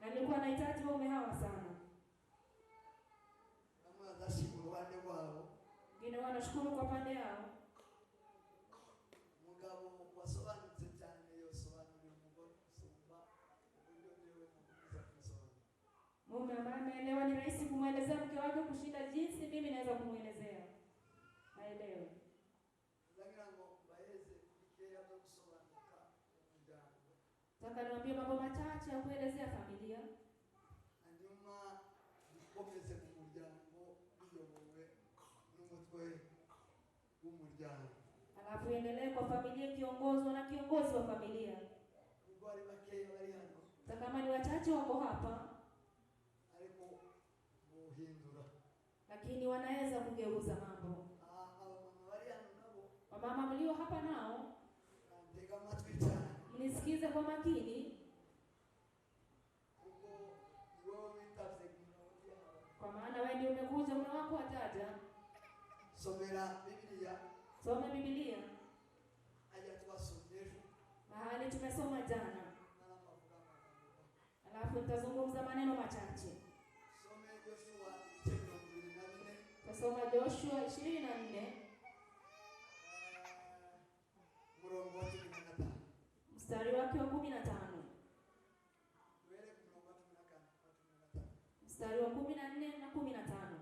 Na nilikuwa nahitaji waume hawa sana. Kama zashimuru wande wao. Wengine wanashukuru kwa pande yao. Mugabo wasobanutse cyane yosobanurira umugore kusumba uburyo byewe mukuza kusobanura. Mume ambaye ameelewa ni rahisi kumwelezea mke wake kushinda jinsi mimi naweza kumuelezea. Aelewe. Zangira ngo baeze ikeya byo gusobanuka umuryango. Nataka niwaambie mambo machache ya kuelezea familia. Hanyuma dukomeze mu muryango biyobowe n'umutwe w'umuryango. Alafu endelee kwa familia kiongozwa na kiongozi wa familia. Ngwari bakeya bari hano. Hata kama ni wachache wako hapa, ariko muhindura. Lakini wanaweza kugeuza mambo. Mama bari hano nabo. Wamama mlio hapa nao, ndega matwi cyane. Mnisikize kwa makini. Kwa maana wewe ndio umekuja mume wako ataja. Somera Biblia. Soma Biblia. Aja tuwasomesha. Mahali tumesoma jana. Alafu nitazungumza maneno machache. Some Joshua 24. Tasoma Joshua 24. Murongo wa 15. Mstari wake wa 15. Mstari wa 14 na 15.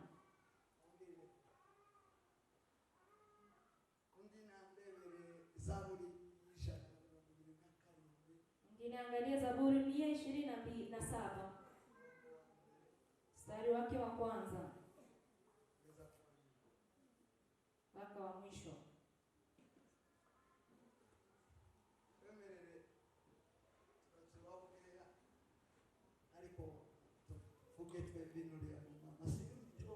Zaburi mwingine angalia Zaburi 127. Mstari wake wa kwanza mpaka wa mwisho. Ariko fugetwe bintu ya mama sinto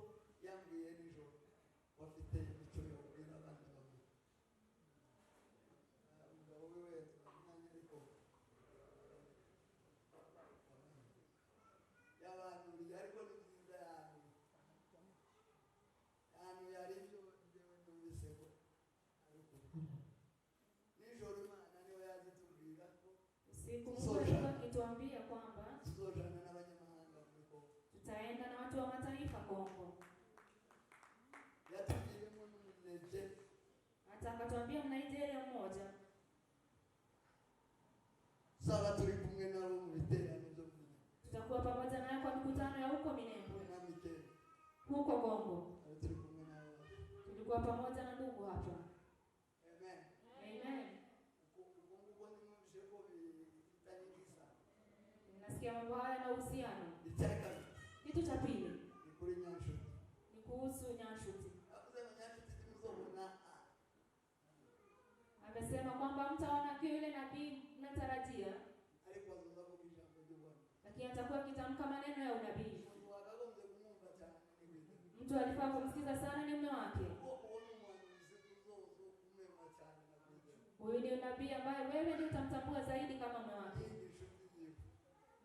yambwiye nijo wafite icyo yobwira abandi bamwe. Umugabo wewe twamanye ariko yabantu yariko nibyiza yani yari byo ndewe ndubiseko ariko nijoro Imana niwe yazitubwira ko siku Mungu akituambia kwamba tuzojana n'abanyamahanga muri Kongo. Tutaenda na watu wa mataifa Kongo. Yatubwiremo n'umunyeje. Akatuambia Mnigeria mmoja. Sasa tuli kumwe nabo mu biterano byo muri. Tutakuwa pamoja naye kwa mikutano ya huko Minembwe. Na Mikere. Huko Kongo. Tuli kumwe nao. Tulikuwa pamoja na ndugu hapa. Amen. Amen. Mungu ni msheko vitanyikisa. Nasikia mambo haya na uhusiano. Nitaka. Kitu cha pili ni kuri Nyanshuti. Ni kuhusu Nyanshuti. Akuzema Nyanshuti tumzobona. Amesema kwamba mtaona kwa yule nabii mnatarajia. Alikuwa zonza kwa jambo jubani. Lakini atakuwa kitamka maneno ya unabii. Wakagonze kumumba cyane ni mtu alifaa kumsikiza sana ni mume wake. Huyu ni nabii ambaye wewe ndio utamtambua zaidi kama mume wake.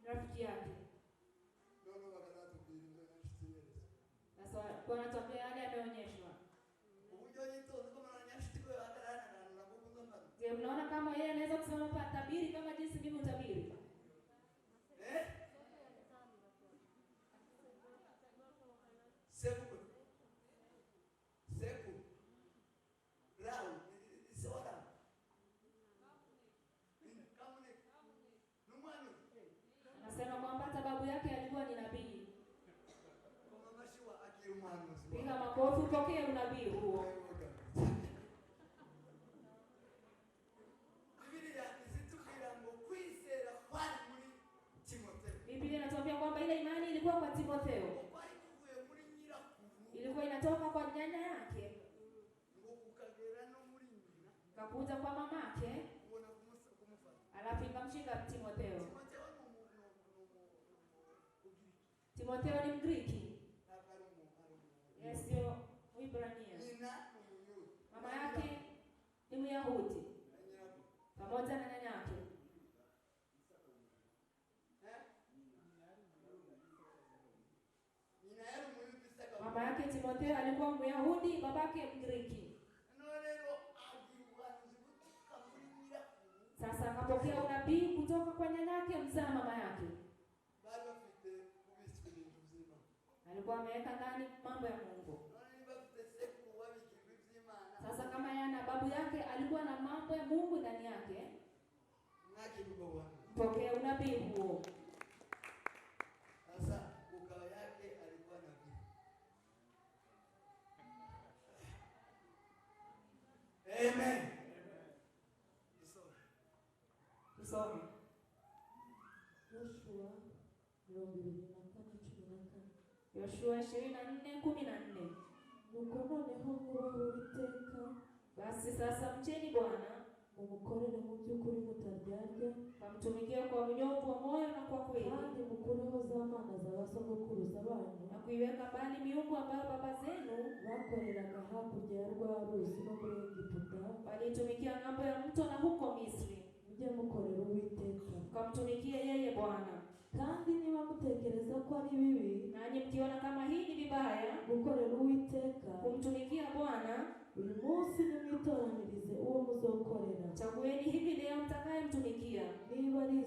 Rafiki yake. Sasa kwa natokea yale ameonyeshwa. Je, mnaona kama yeye anaweza kusema pa tabiri kama jinsi mimi utabiri? Seku. Rao, isora. Kamune. Numani. Anasema kwamba sababu yake alikuwa ni nabii. Kama mashiwa akirumano. Piga makofi upokee unabii huo. Biblia inatuambia kwamba ile imani ilikuwa kwa Timotheo. Ilikuwa inatoka kwa nyanya yake. Kakuja kwa mamake. Alafu ikamshika Timotheo. Timotheo ni Mgiriki. Yes, sio Mwibrania. Mama yake ni Myahudi. Pamoja na nyanya yake. Mama yake Timotheo alikuwa Myahudi, babake Mgiriki. Sasa akapokea unabii kutoka kwa nyanya yake mzaa mama yake. walikuwa wameweka ndani mambo ya Mungu. Sasa kama yana babu yake alikuwa na mambo ya Mungu ndani yake, pokea unabii huo. Sasa ukao yake alikuwa nabii. Amen. Tusome. Yoshua 24:14. Nuko noneho mwubahe Uwiteka, Basi sasa mcheni Bwana, mumukorere mu by'ukuri mutaryarya, kamtumikie kwa unyofu wa moyo na kwa kweli, kandi mukureho za mana za basogokuruza banyu, na kuiweka mbali miungu ambayo baba zenu bakoreraga hakurya ya rwa ruzi no muri Egiputa, walitumikia ng'ambo ya mto na huko Misri. mujye mukorera Uwiteka. Kamtumikie yeye Bwana. Kandi niba mutekereza ko ari bibi, Nanyi mkiona kama hii ni vibaya gukorera Uwiteka, kumtumikia Bwana, uyu munsi nimwitoranirize uwo muzokorera. chagueni hivi leo mtakayemtumikia, Niba ari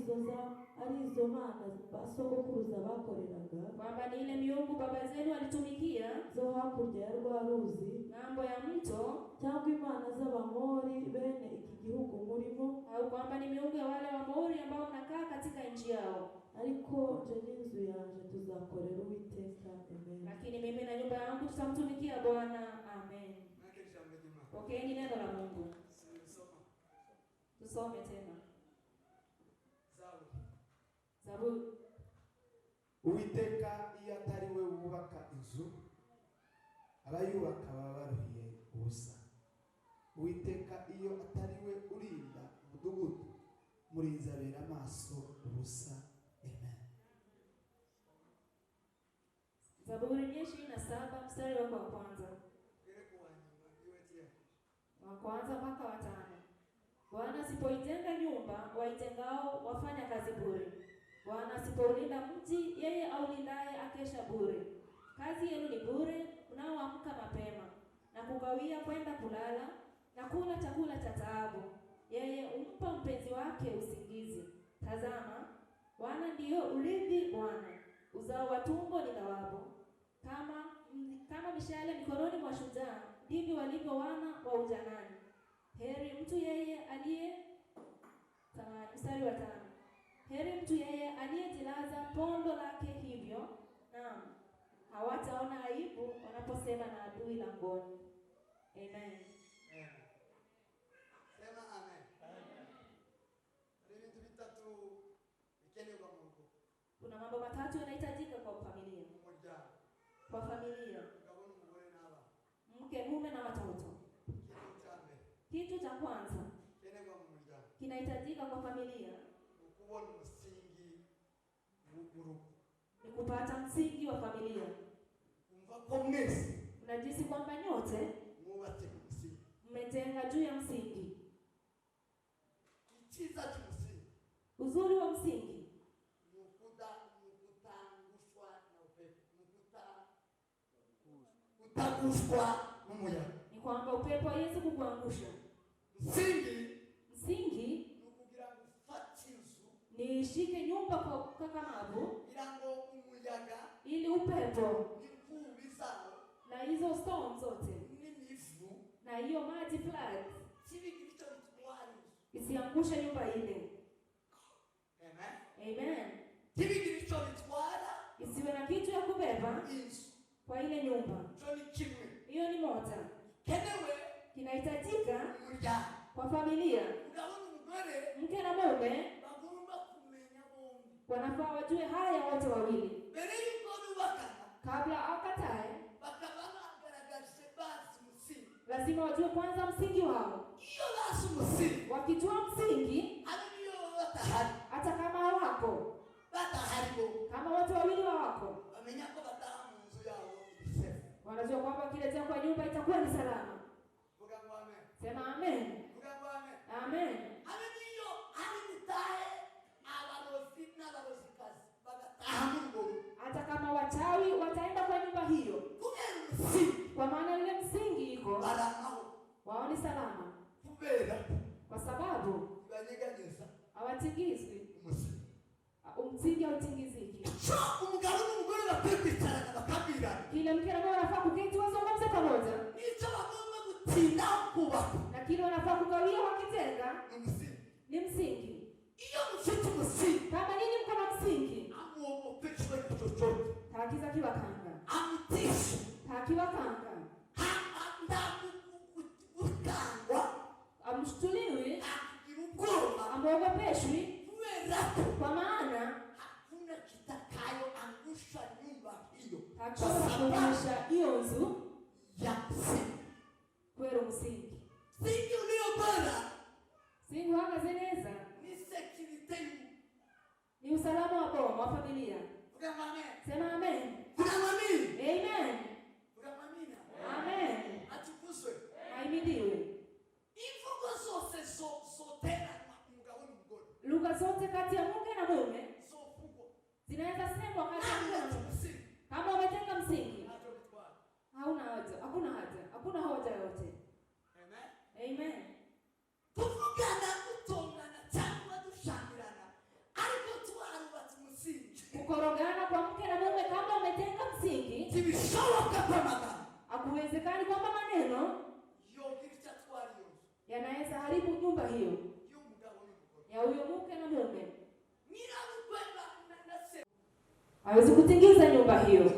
izo mana basogokuruza bakoreraga, kwamba ni ile miungu baba zenu walitumikia zo hakurya ya rwa ruzi, ng'ambo ya mto, cyangwa imana z'Abamori bene iki gihugu murimo, au kwamba ni miungu ya wale Waamori ambao wanakaa katika nchi yao. ariko nje n'inzu yanje tuzakorera Uwiteka. Amen. Lakini mimi na nyumba yangu tutamtumikia Bwana. Amen. Pokeeni neno la Mungu. Tusome tena. Zaburi. Uwiteka iyo atari we wubaka inzu, abayubaka baba baruhiye ubusa. Uwiteka iyo atari we urinda umudugudu, murinzi abera amaso ubusa. Amen. Zaburi 27 mstari wa kwanza. Wa kwanza mpaka wa 5. Bwana asipoijenga nyumba, waijengao wafanya kazi bure. Bwana asipoulinda mji, yeye aulindaye akesha bure. Kazi yenu ni bure, mnaoamka mapema na kukawia kwenda kulala na kula chakula cha taabu. Yeye umpa mpenzi wake usingizi. Tazama, wana ndiyo urithi Bwana, uzao wa tumbo ni thawabu. Kama mishale mikononi mwa shujaa, ndivyo walivyo wana wa ujanani. Heri mtu yeye mstari wa 5. Heri mtu yeye aliyejilaza pondo lake hivyo, naam, hawataona aibu wanaposema na adui langoni. Amen. Sema amen. Vitu vitatu vikenerwa mu rugo. Kuna mambo matatu yanahitajika kwa familia. Kwa familia. Mke, mume na watoto. Kitu cha kwanza kinahitajika kwa familia ni kupata msingi wa familia. Unajisi kwamba nyote mmejenga juu ya msingi. Uzuri wa msingi ni kwamba upepo haiwezi kukuangusha. Msingi ni ishike nyumba kwa kakamavu, ili upepo na hizo storm zote na hiyo maji floods isiangushe nyumba ile. Amen. Isiwe na kitu ya kubeba kwa ile nyumba. Hiyo ni moja. Kinahitajika kwa familia. Mke na mume wanafaa wajue haya wote wawili. Kabla akatae, lazima wajue kwanza msingi wao. Wakijua msingi, hata kama hawako, kama wote wawili wako, wanajua kwamba kile kwa nyumba itakuwa ni salama. Sema amen. Amen. Hata kama wachawi wataenda kwa nyumba hiyo, kwa maana ile msingi iko, wao ni salama, kwa sababu hawatingizwi. Msingi hautingiziki. kile mke na mume wanafaa kuketi wazungumze pamoja. Nicho bagomba gutinda kubaka. Na kile wanafaa kugawia wakitenga ni msingi. Iyo mfite umusingi. Kama nini mko na msingi? Amuogopeshwe chochote. Takiza kiwakanga. Amutishi. Takiwakanga. Ukangwa. Amshtuliwi. Ubwoba. Amuogopeshwi. Kwa maana hakuna kitakayo angusha nyumba hiyo. Takiwakangusha hiyo nzu ya msingi. Kwero msingi. Msingi ulio bora. Msingi uhagaze neza. Ni security. Ni usalama wa boma wa familia. Sema amen. Amen. Amen. Atukuzwe. Aimidiwe. Imvugo zose zotera umugabo n'umugore. Lugha zote kati ya mke na mume zinaweza semwa kati ya mke na mume. Kama umetenga msingi, hauna haja, hakuna hoja yote. Amen. Tuvugana gutongana cyangwa dushangirana ariko twarubatse umusingi. Kukorogana kwa mke na mume kama umetenga msingi, tibishoboka kwa magana. Hakuwezekani kwamba maneno yogirisha twariyo yanaweza haribu nyumba hiyo ya huyo mke na mume. Hawezi kutingiza nyumba hiyo.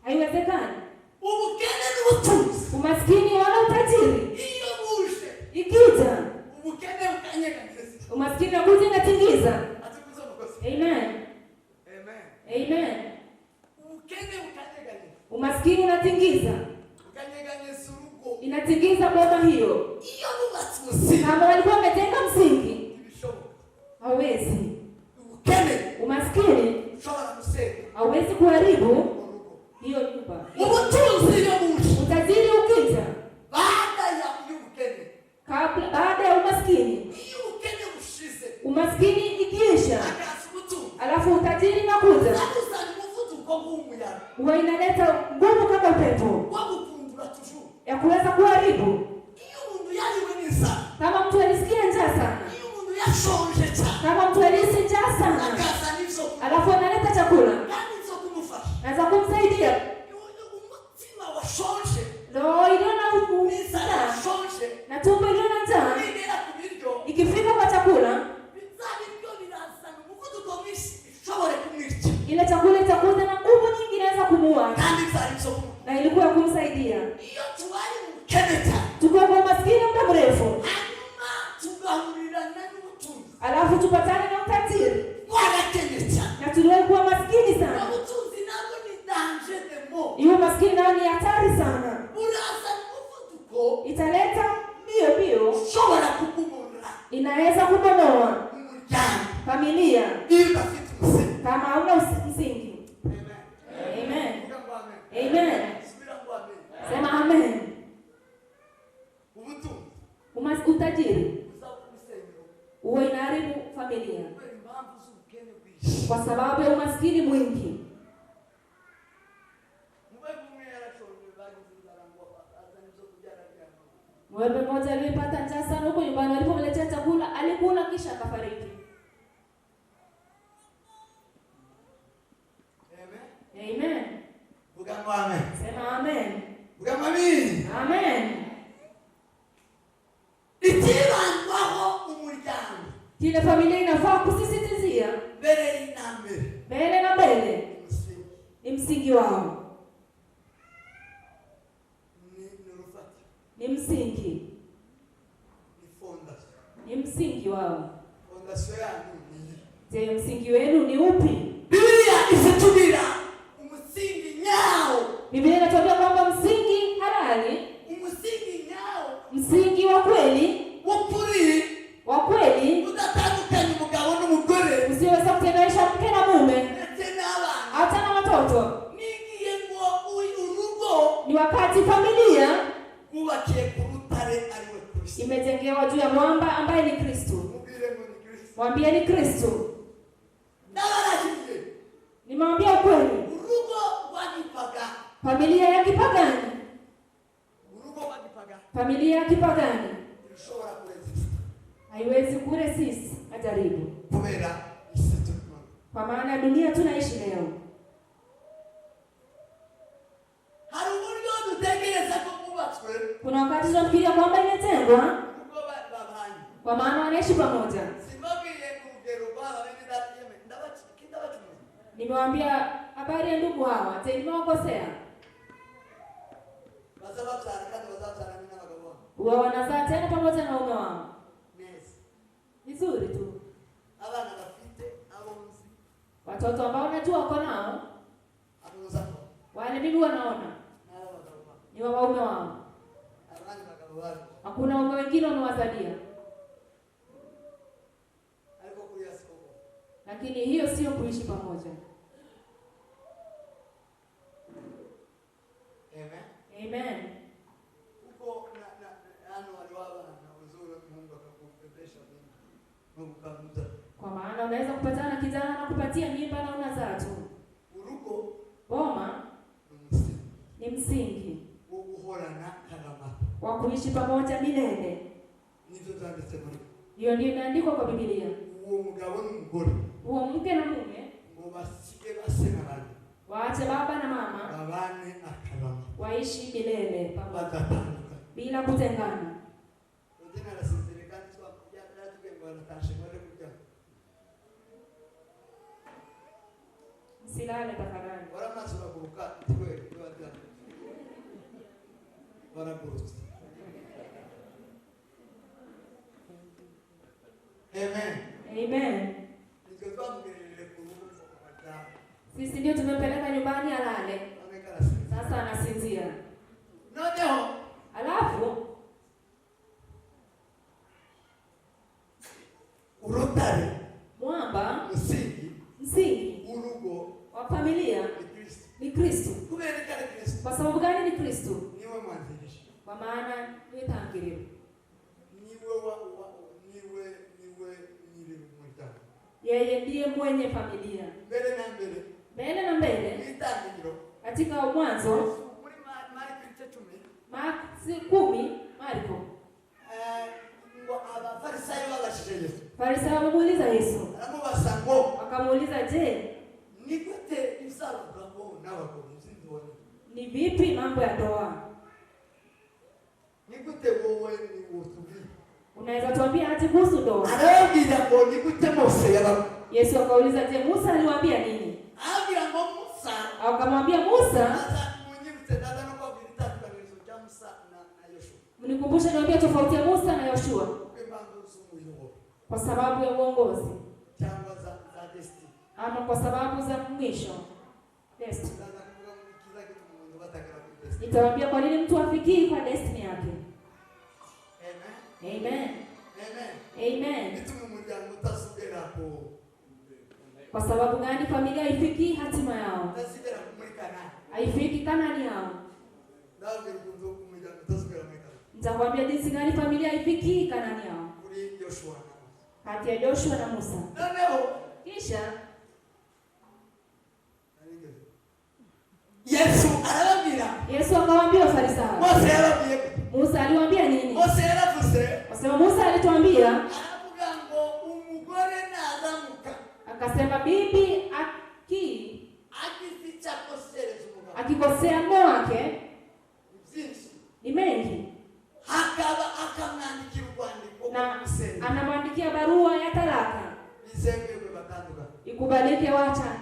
Haiwezekani. Ubukene n'ubutunzi. Umaskini wala utajiri. Iyo buje. Ikija. Ubukene ukanyega ngezi. Umaskini nakuja inatingiza. Atukuza mukozi. Amen. Amen. Ubukene ukanyega ngezi. Umaskini unatingiza. Ukanyega ngezi urugo. Inatingiza boma hiyo. Iyo bubatse umusingi. Kama walikuwa wametenga msingi. Tibishoboka. Hawezi. Ubukene. Umaskini. Shobora kusema. Hawezi kuharibu hiyo nyumba. Ubutunzi iyo buje. Utajiri ukija. Baada ya umaskini. Iyo ubukene bushize. Umaskini ikiisha. Alafu utajiri unakuja. Huwa inaleta nguvu kama upepo. Ya kuweza kuharibu. Kama mtu alisikia njaa sana. Kama mtu alisikia njaa sana. Alafu analeta chakula. Naweza kumsaidia. Roho iliona ufusa. Na tumbo iliona njaa. Ikifika kwa chakula. Ile chakula itakuza na nguvu nyingi inaweza kumuua. Na ilikuwa kumsaidia. Tukiwa kwa maskini muda mrefu. Alafu tupatane na utajiri. Na tuliwahi kuwa maskini sana. Hiyo maskini nao ni hatari sana. Italeta mbio. Inaweza kubomoa familia. Kama hauna msingi. Amen. Amen. Sema amen. Utajiri huwa inaharibu familia kwa sababu ya umaskini mwingi. Mwewe mmoja alipata njaa sana huko nyumbani, walipomletea chakula alikula kisha akafariki. Amen. Amen. Sema amen. Amen. Itibandwaho umuryango. Kile familia inafaa kusisitizia mbele na mbele ni msingi wao. Ni msingi. Ni msingi wao. Je, msingi wenu ni upi? Biblia isitubira umusingi nyao. Biblia inatuambia kwamba msingi halali, umusingi nyao, msingi wa kweli, wa kweli udatandukanye umugabo n'umugore, usiweza kutenganisha mke na mume, hata na watoto. Nigiye ngo urugo ni wakati familia ubakiye ku rutare ariwe Kristo, imejengewa juu ya mwamba ambaye ni Kristo. Mwambie ni Kristo. Nimwambia ukweli. Urugo rwagipagani. Familia ya kipagani. Urugo rwagipagani. Familia ya kipagani. Irashobora kuresist. Haiwezi kuresist ajaribu. Kubera isitu. Kwa maana dunia tunaishi leo. wapendwa, kuko babanye kwa maana wanaishi pamoja. simabwiye urugero rw'aba bene data yeme ndabacumu Nimewaambia habari ya ndugu hawa, je, nimewakosea? bazababyara kandi bazabyarana n'abagabo babo Huwa wanazaa tena pamoja na waume wao. neza Vizuri tu. abana bafite abonzi Watoto ambao najua wako nao, abuzako wale mimi wanaona n'abagabo babo ni wa waume wao. abandi bagabo babo Hakuna waume wengine wamewazalia. ariko kuri yasiko Lakini hiyo sio kuishi pamoja. amen Amen. kuko hano waliwaba na uzuri Mungu akakupepesha Mungu kamuza Kwa maana unaweza kupatana na kijana na kupatia mimba na unazaa tu. uruko Boma n'umusingi ni msingi wo guhorana karama wa kuishi pamoja milele. nivyo byanditse muri Hiyo ndio inaandikwa kwa Biblia. uwo mugabo n'umugore Huo mke na mume ngo basige basena bane waache baba na mama babane akarama waishi milele pamoja bagatandukana bila kutengana. Rodina arasezere kandi yatubwiye ngo baratashe bari kurya Msilale tafadhali. waramaze uraguruka twere twajya baragurutse amen Amen. nitwe twamubwirire ku rubuga abadamu Sisi ndio tumempeleka nyumbani alale. ameka arasezere Sasa anasinzia. noneho Alafu urutare mwamba msingi msingi urugo wa familia ni Kristo ni Kristo. kubera ko ari Kristo Kwa sababu gani ni Kristo? niwe mwanzilishi Kwa maana ni tangiriro. niwe nyiri umuryango Yeye ndiye mwenye familia. mbere na mbere Mbele na mbele mwitangiriro katika mwanzo muri Marko igice 10 Marko. ngo abafarisayo babashije Yesu Farisayo wamuuliza Yesu. aramubaza ngo Wakamuuliza, "Je, ni gute bizavuga ngo n'abagabo muzindone ni vipi mambo ya ndoa? ni gute wowe ni wotubiri Unaweza tuambia aje kuhusu ndoa?" arabwira ngo ni gute Mose yaba Yesu akauliza, "Je, Musa aliwaambia nini?" abwira ngo Musa Akamwambia Musa, aza munyibutse dada no kwabwira itandukanirizo rya Musa na Yoshua mnikumbushe niambia tofauti ya Musa na Yoshua kw'impamvu z'umuyoboro kwa sababu ya uongozi cyangwa za destiny ama kwa sababu za mwisho. Destiny. ndaza kuvuga ngo kiza kitu umuntu batagera kuri destiny Nitawaambia kwa nini mtu afikii kwa destiny yake. amen Amen. amen Amen. bituma umuryango utasubira ku Kwa sababu gani familia haifikii hatima yao? utasubira muri Kanani Haifiki Kanani yao. ndabwira ukuntu umuryango utasubira muri Kanani Nitakwambia jinsi gani familia haifikii Kanani yao. kuri Yoshua na Mose Kati ya Joshua na Musa. noneho Kisha Yesu arababwira Yesu akawaambia Wafarisayo. Mose yarabwiye Musa aliwaambia nini? Mose yaravuze Wasema Musa alituambia, aravuga ngo umugore nazamuka akasema bibi agize icyo akosereza umugabo akikosea mume wake byinshi ni mengi, hakaba akamwandikira urwandiko na kumusenya anamwandikia barua ya talaka, bizemerwe batandukana ikubalike wachane.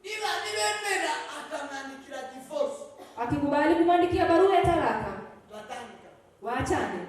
niba nibemera akamwandikira divorce Akikubali kumwandikia barua ya talaka, batandukana waachane.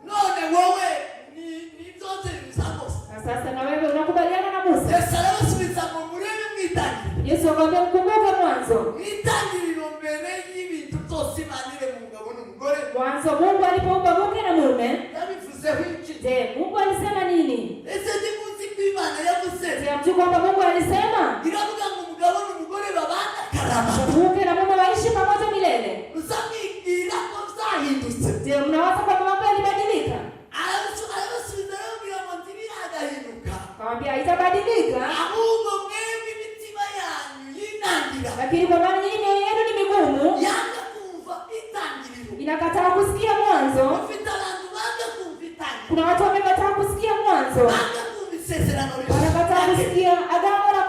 none wowe ni zote bizamose Na sasa na wewe unakubaliana na Musa? Yesu arabasubiza ngo murebe mwitangiriro Yesu akamwambia mkumbuke mwanzo. mwitangiriro mbere y'ibintu byose Imana ire mu mugabo n'umugore Mwanzo Mungu alipoumba mke na mume, yabivuzeho iki je, Mungu alisema nini? ese ntimuzi ko Imana yavuze Je, hamjui kwamba Mungu alisema iravuga ngo umugabo n'umugore babana karama mke na mume waishi pamoja milele? uzamwibwira ko byahindutse Je, mnawaza kwamba mambo yalibadilika? arabasubiza arababwira ngo ntibiragahinduka Akamwambia haitabadilika, ahubwo mwebwe imitima yanyu yinangira lakini kwa maana nyinyi mioyo yenu ni migumu, yanga kumva itangiriro inakataa kusikia mwanzo. ufite abantu banga kumva itangiriro Kuna watu wamekataa kusikia mwanzo, banga kumva isezerano wanakataa kusikia agano la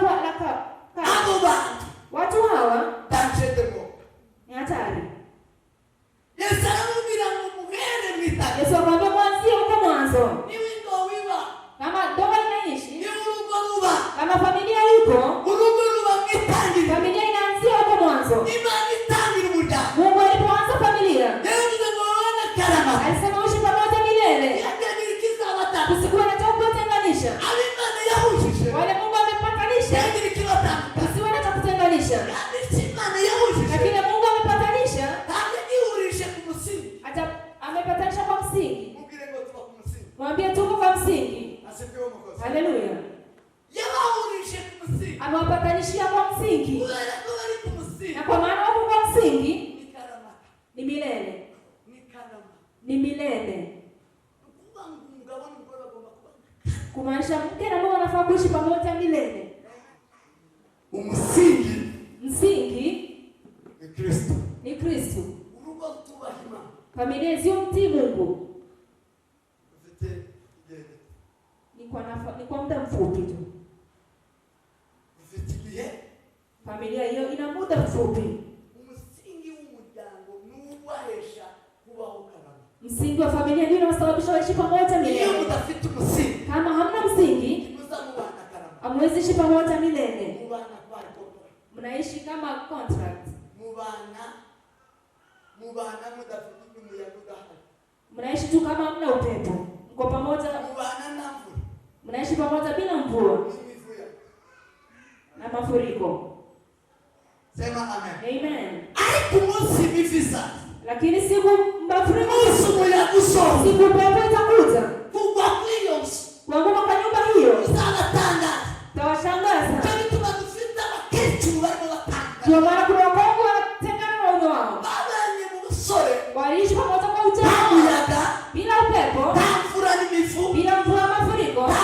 abo bantu watu hawa tanjedemo ni hatari. Yesu aramubwira ngo kare. Yesu akamwambia mwanzie huko mwanzo. Niwingo wiba. Kama ndoa inaishi, Ni urugo ruba. kama familia iko, Urugo ruba mwitangira. familia inaanzia huko mwanzo. Imana itangira umuryango. Mungu alipoanza familia, Leo tunaona karama. alisema uishi pamoja milele. Yagira ikizabata. Kusikuwe na cha kutenganisha. Abimana yahujije. Wale Mungu amepatanisha, Yagira ikibata. kusiwe na cha kutenganisha. Imana yahujije. Lakini Mungu amepatanisha, Kandi ihurishe ku musingi. hata amepatanisha kwa msingi. Mubwire ngo tuba ku musingi. Mwambie tuko kwa msingi. Asifiwe umukozi. Haleluya. Yabahurishe ku musingi. Amewapatanishia kwa msingi. Kubera ko bari ku musingi. Na kwa maana wako kwa msingi Ni karama. ni milele. Ni karama. Ni milele. Kuba umugabo n'umugore bagomba kuba. Kumaanisha mke na mume wanafaa kuishi pamoja milele. Umusingi Msingi ni Kristo. ni Kristo. Urugo tubaha Imana. Familia sio mtii Mungu. Ufite igihe. Ni kwa muda mfupi tu. Ufite igihe. Familia hiyo ina muda mfupi. Umusingi w'umuryango n'uwahesha kubaho karama. Msingi wa familia ndio unasababisha waishi pamoja Iyo milele. mudafite umusingi, Kama hamna msingi, muzamubana karama. hamwezi ishi pamoja milele. Mubana kwa kontra. Mnaishi kama contract. Mubana mudafite umuyaga udahari. Mnaishi tu kama hamna upepo. Mko pamoja, Mubana na mvura. mnaishi pamoja bila mvua N'imivuya. na mafuriko. Sema amen. Amen. Ariko umunsi bivisa. Lakini siku mafuriko, Umunsi umuyaga usohoka. siku pepo itakuja Kugwa kw'iyo nzu. kuanguka kwa nyumba hiyo, Uzabatangaza. tawashangaza. Cyo bituma dufite abakecuru barimo batanga. Ndio maana kuna wakongwe wanatengana na waume wao. Babanye mu busore. Waliishi pamoja kwa Nta ujana, muyaga. bila upepo, Nta mvura n'imivu. bila mvua, mafuriko, Nta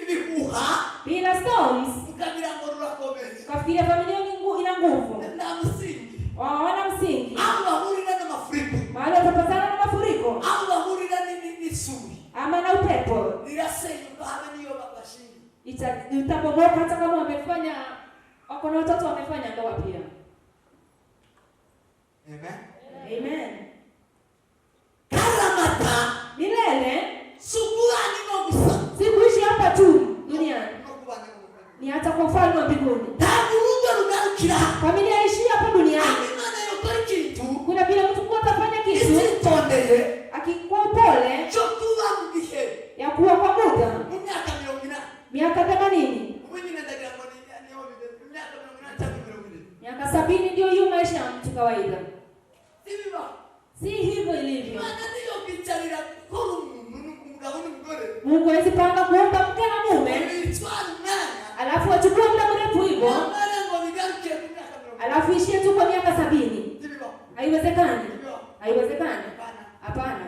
bihuha. bila storms. Ukagira ngo rurakomeye. Kafikiria familia ina nguvu. Nta musingi. Hawana msingi. Aho bahurira n'amafuriko. Mahali watapatana na mafuriko Aho bahurira n'isuri. ama na upepo, Lirasenyuka habe niyo babashinga. itabomoka hata kama wamefanya, wako na watoto wamefanya ndoa pia. Amen. Amen. Karamata. Milele Sugurani no gusa. si kuishi hapa tu duniani, No kubana n'umugabo. ni hata kwa ufalme wa mbinguni. Ntabwo urugo rugarukira. Familia ishi hapa duniani. Imana yokora ikintu. Kuna vile mtu mmoja atafanya kitu Ititondeye. akikuwa upole Cyo tuba mu gihe. ya kuwa kwa muda Mu myaka 80. miaka 80, Ubu nyine ndagira ngo niho bigeze. Mu myaka 80 cyangwa 20. miaka 70 ndio hiyo maisha ya mtu kawaida. Sibiba. Si hivyo ilivyo. Imana niyo kwicarira gukora umuntu umugabo n'umugore. Mungu hawezi panga kuomba mke na mume Bitwara umwanya. alafu achukue muda mrefu hivyo Amara ngo bigarukire mu myaka 80. alafu ishie tu kwa miaka 70. Sibiba. Haiwezekani. Sibiba. Haiwezekani. Hapana. Hapana.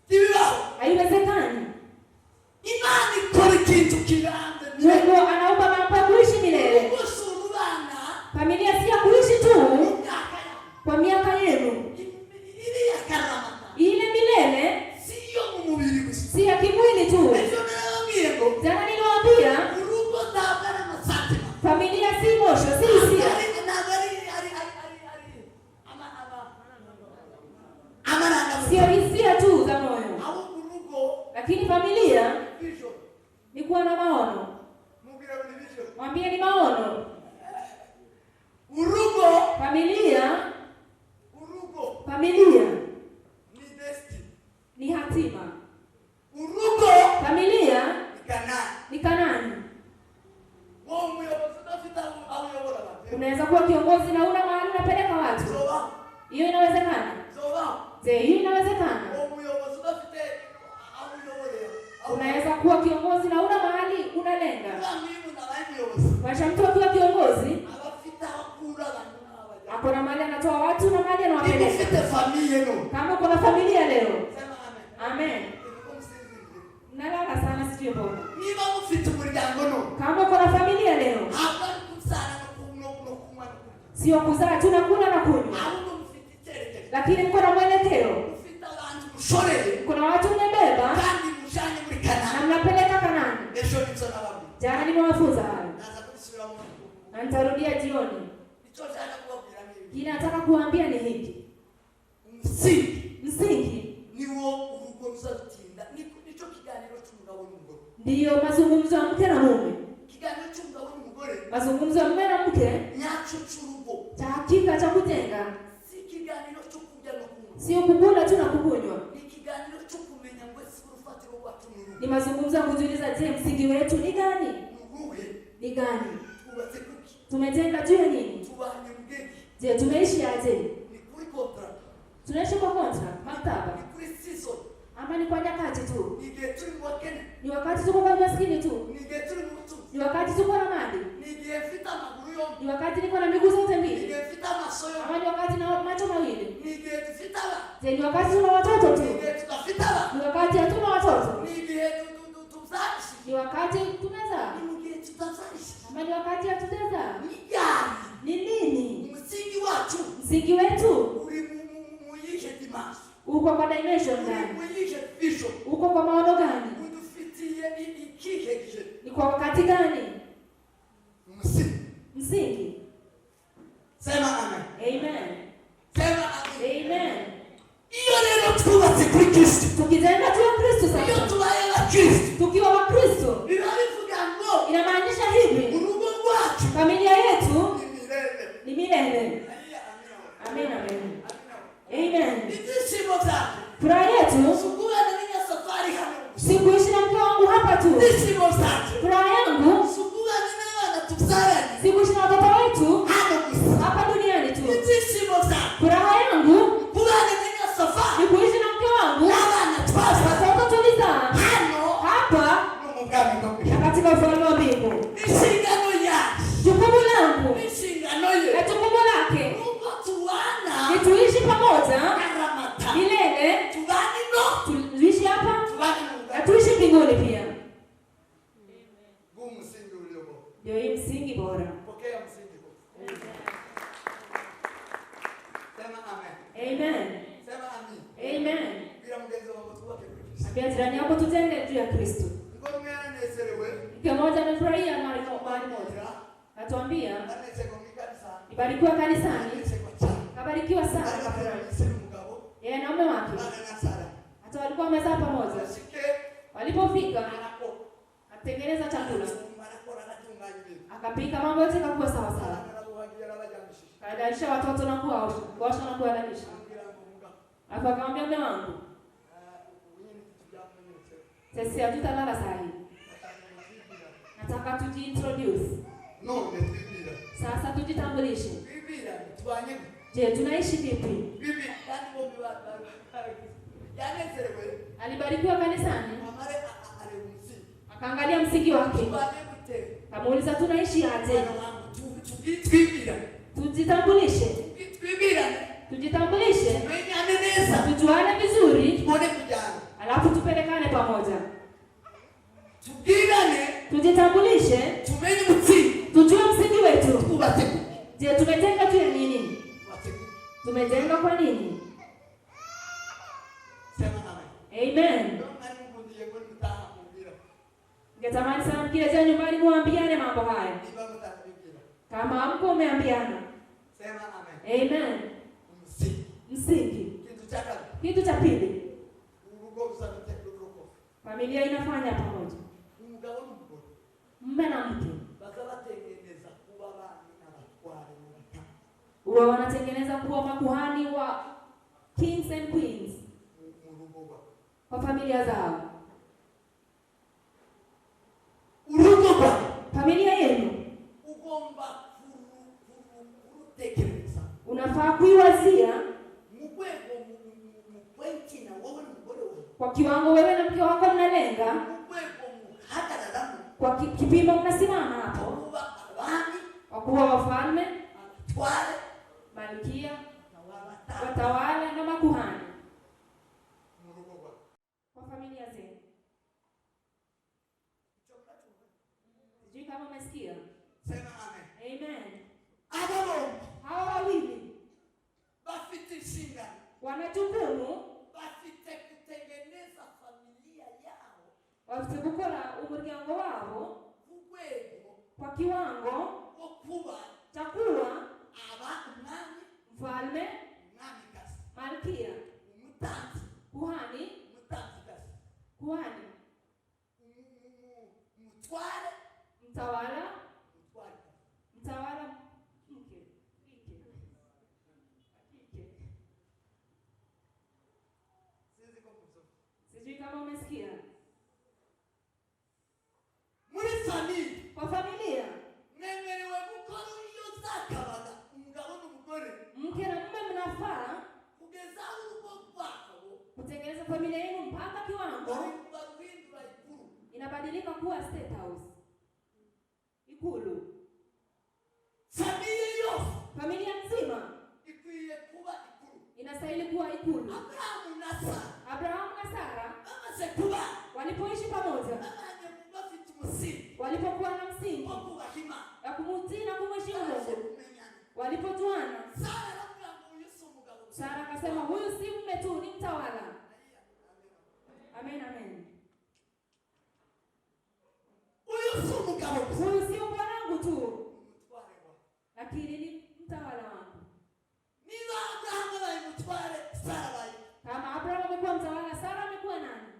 Sibiba. Haiwezekani. Imana ikora ikintu kiranze. Mungu anaomba mambo ya kuishi milele. Gusura ubana. Familia si ya kuishi tu Mu myaka ya. kwa miaka yenu. Iriya karamata. Ile milele Si yo mu mubiri gusa. si ya kimwili tu. Ejo narababwiye ngo Jana niliwaambia urugo ntabwo ari amasantima. familia si mosho, si hisia. Sio hisia tu za moyo. Lakini familia ni kuwa na maono. Mwambie ni maono. Familia ni hatima. Familia ni Kanani. Unaweza kuwa kiongozi na una mahali unapeleka watu. Hiyo inawezekana. Je, hiyo inawezekana? Unaweza kuwa kiongozi na una mahali unalenga. Maisha mtu akiwa kiongozi ako na mahali anatoa watu na mahali anawapeleka. Kama uko na familia leo, amen. Nalala sana sijui mbona. Kama uko na familia leo, sio kuzaa tu na kula na kunywa, lakini mko na mwelekeo. Kuna watu mmebeba na mnapeleka Kanani. Jana nimewafunza hayo na nitarudia jioni. Kile nataka kuambia ni hiki: Msingi niwo urugo ruzarutinda. Nico kiganiro cy'umugabo n'umugore. ndiyo mazungumzo ya mke na mume. Kiganiro cy'umugabo n'umugore Mazungumzo ya mume na mke nyaco cy'urugo. cha hakika cha kujenga, Si kiganiro cyo kurya no kunywa. sio kukula tu na kukunywa. Ni kiganiro cyo kumenya ngo ese urufatiro rwacu ni rugo. Ni mazungumzo ya kujiuliza, je, msingi wetu ni gani? Uruhe Ni gani? twubatse kuki? Tumejenga juu ya nini? Tubanye mugegi. Je, tumeishi aje? Ni kuri contract. Tunaishi kwa contract, maktaba, Ni kuri season. ama ni kwa nyakati tu? Ni gihe turi mu bakene. Ni wakati tuko kwa maskini tu? Ni gihe turi mu butunzi. Ni wakati tuko na mali? Ni gihe mfite amaguru yombi. Ni wakati niko na miguu zote Ni mbili? gihe mfite amaso yombi. Ama ni wakati na macho mawili? Ni gihe dufite abana. Je, ni wakati tuna watoto Ni tu? gihe tudafite abana. Ni wakati hatuna watoto? Ni gihe tuzarishije. Ni wakati tumezaa? Ni mu gihe tutazarishije. Ama ni wakati hatujazaa? Ni gani Ni nini? umusingi wacu Msingi wetu uri mu yihe dimanche? uko kwa dimension Uri gani? mu yihe vision? Uko kwa maono gani? Udufitiye ikihe gihe? Ni kwa wakati gani? Umusingi. Msingi. Sema amen. Amen. Sema amen. Amen. Iyo rero twubatse kuri Kristo. Tukijenga tu Kristo Iyo sasa. tubaye na Kristo. Tukiwa wa Kristo, Biba bivuga ngo inamaanisha hivi, urugo rwacu familia yetu ni milele. ni milele. Amen. Amen, amen. Amen. Ibyishimo byanjye Furaha yetu sukubana n'inyasafari hano. si kuishi na mke wangu hapa tu. Ibyishimo byanjye Furaha yangu sukubana n'abana tubyaranye si kuishi na watoto wetu hano gusa. hapa duniani tu. Ibyishimo byanjye Furaha yangu kubana n'inyasafari ni kuishi na mke wangu n'abana twazanye watoto tulizaa hano hapa no mu bwami bwo ku ijuru. na katika ufalme wa mbingu. Inshingano yacu Jukumu langu n'inshingano ye na jukumu lake nuko tubana ni tuishi pamoja akaramata milele, tubane no tuishi hapa tubane mu na bwami tuishi mbinguni pia. bw'umusingi uriho. Ndio hii msingi bora. Pokea msingi huu. Sema amen. Amen. Sema amen. Amen. Bila mgenzi wako twubake kuri Kristo. Ambia jirani yako tujenge juu ya Kristo. Ngo mwana nezerewe Mke mmoja amefurahia mahali moja. Atuambia anezeko mikanisa ibarikiwa kanisani, anezeko cyane kabarikiwa sana ariko kafurahi. arabisira umugabo Yeye na mume wake ana nasara hata walikuwa wamezaa pamoja. ashike Walipofika anako atengeneza chakula, anakora anatunganya ibintu akapika, mambo yote yakakuwa sawa sawa. arabuhagira abajamishije Kaidalisha watoto na kuosha na kuwalalisha. ambira ngo umugabo Alafu akamwambia mume wangu, unyine tujamwenyetse sisi hatutalala saa hii. Nataka tujiintroduce. none twibira Sasa tujitambulishe. twibira tubanye Je, tunaishi vipi? bibi kandi bombi yanezerewe Alibarikiwa kanisani, amare ale umusingi akaangalia msingi wake. tubanye gute Kamuuliza tunaishi aje? mwana wangu twibira Tujitambulishe. twibira Tujitambulishe. tumenyane neza Tujuane vizuri, tubone kujyana alafu tupelekane pamoja. tubwirane Tujitambulishe, tumenye umutsingi tujue msingi wetu. twubatse Je, tumejenga juu ya nini? twubatse Tumejenga kwa nini? sema amen. Amen. Ndio nani mkundiye ngo mutaha kumbira Ningetamani sana mkirejea nyumbani muambiane mambo haya. niba mutakubwira Kama hamko umeambiana. sema amen. Amen. Umusingi Msingi. kitu cha kale Kitu cha pili, urugo rusabite urugo familia inafanya pamoja. umugabo n'umugore Mume na mke bazabatengeneza kuba bani n'abatware n'abatama huwa wanatengeneza kuwa makuhani wa kings and queens mu rugo rwabo. kwa familia zao. Urugo rwawe Familia yenu ugomba kurutekereza unafaa kuiwazia mu rwego mu kwentina wowe n'umugore wawe kwa kiwango wewe na mke wako mnalenga, mu rwego muhagararamo kwa kipimo mnasimama hapo, kuba abami kwa kuwa wafalme, abatware malkia, na wabatama watawala na makuhani mu rugo rwawe. kwa familia zenu. Sijui kama umesikia. Sema amen. Amen. Aba bombi Hawa wawili bafite inshingano, wana jukumu bafite kutengeneza familia yao bafite gukora umuryango wabo ku rwego kwa kiwango rwo kuba cha kuwa aba umwami mfalme, umwamikazi. malkia. mutware mtawala, mutware mtawala mke, kike. sizi ko msomo Sijui kama umesikia. muri famille Kwa familia, mwemerewe gukora iyo zakabaga umugabo n'umugore mke na mume mnafaa kugeza urugo rwabo kutengeneza familia yenu mpaka kiwango baruhindura ikuru inabadilika kuwa state house, ikulu. Familia nzima ikwiye kuba ikuru. inastahili kuwa ikulu. Abrahamu na Sara walipoishi pamoja, walipokuwa na msingi ya kumutii na kumheshimu Mungu, walipojuana, Sara akasema huyu si mume tu, ni mtawala. Amen, amen. Huyu si bwanangu tu, lakini ni mtawala wangu. Kama Abrahamu amekuwa mtawala, Sara amekuwa nani?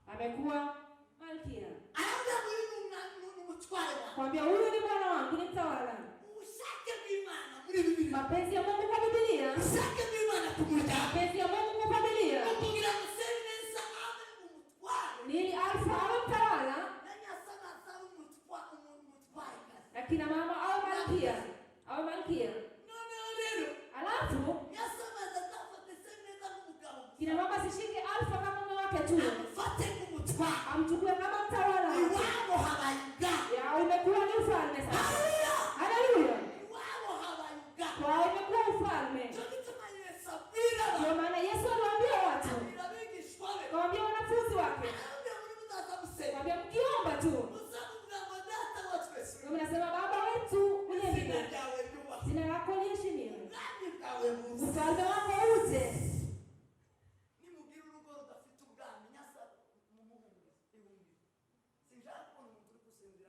Amekuwa malkia. Kwambia huyu ni bwana wangu, ni mtawala. Mapenzi ya Mungu kwa Biblia, mapenzi ya Mungu kwa Biblia ni Alfa awe mtawala, na kina mama awe malkia, awe malkia. Alafu kina mama sishike Alfa kama mume wake tu, amchukue kama mtawala. Ya umekuwa ni ufalme sasa. Haleluya. Kwa umekuwa ufalme. Ndio maana Yesu aliwaambia watu, kawaambia wanafunzi wake, kawaambia mkiomba tu, mnasema Baba wetu uliye mbinguni, jina lako liheshimiwe, ufalme wako uje.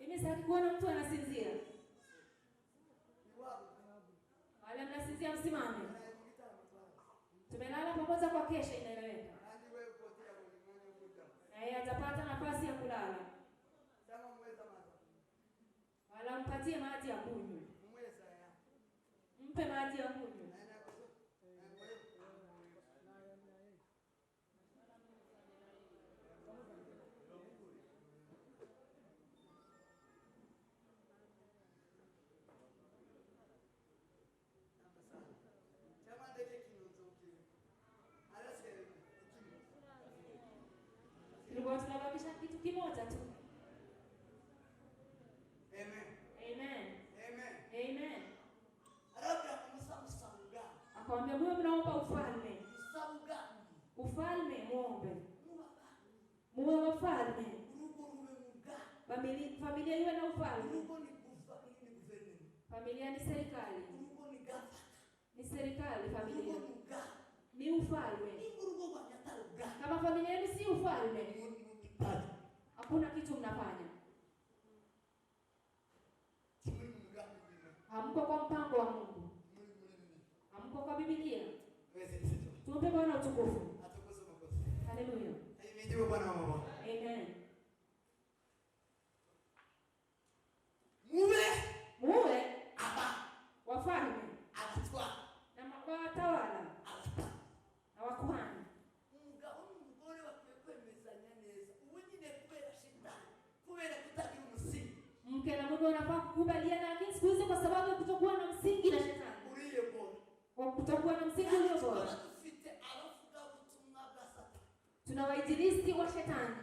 Mimi sitaki kuona mtu anasinzia. Wale mnasinzia msimame. Tumelala pamoja kwa kesha, inaeleweka. Na yeye atapata nafasi ya kulala. Wala mpatie maji ya kunywa. Mpe maji ya kunywa. Tunabakisha kitu kimoja tu. Amen. Amen. Amen. Amen. Akamwambia mwe mnaomba ufalme. Ufalme muombe. Muwe wafalme. Familia iwe na ufalme. Familia ni serikali. Ni serikali familia. Ni ufalme. Kama familia yenu si ufalme, hakuna kitu mnafanya. Hamko kwa mpango wa Mungu. Hamko kwa Biblia. Tuombe Bwana utukufu. Haleluya. Amen. Muwe wafalme na watawala na wakuhani. Mke na mume wanafaa kukubaliana, lakini siku hizi kwa sababu ya kutokuwa na msingi na shetani. Kwa kutokuwa na msingi ulio bora, tuna wainjilisti wa shetani.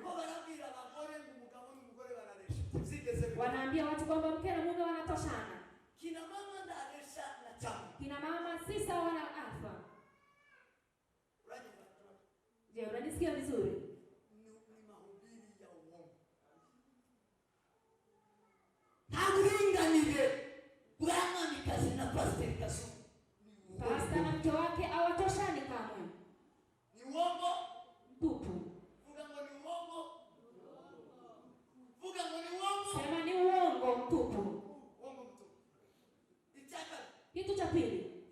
Wanaambia watu kwamba mke na mume wanatoshana. Kina mama si sawa na Alfa. Je, unanisikia vizuri? Pastor na mke wake hawatoshani kamwe. Mtupu. Sema ni uongo mtupu. Kitu cha pili,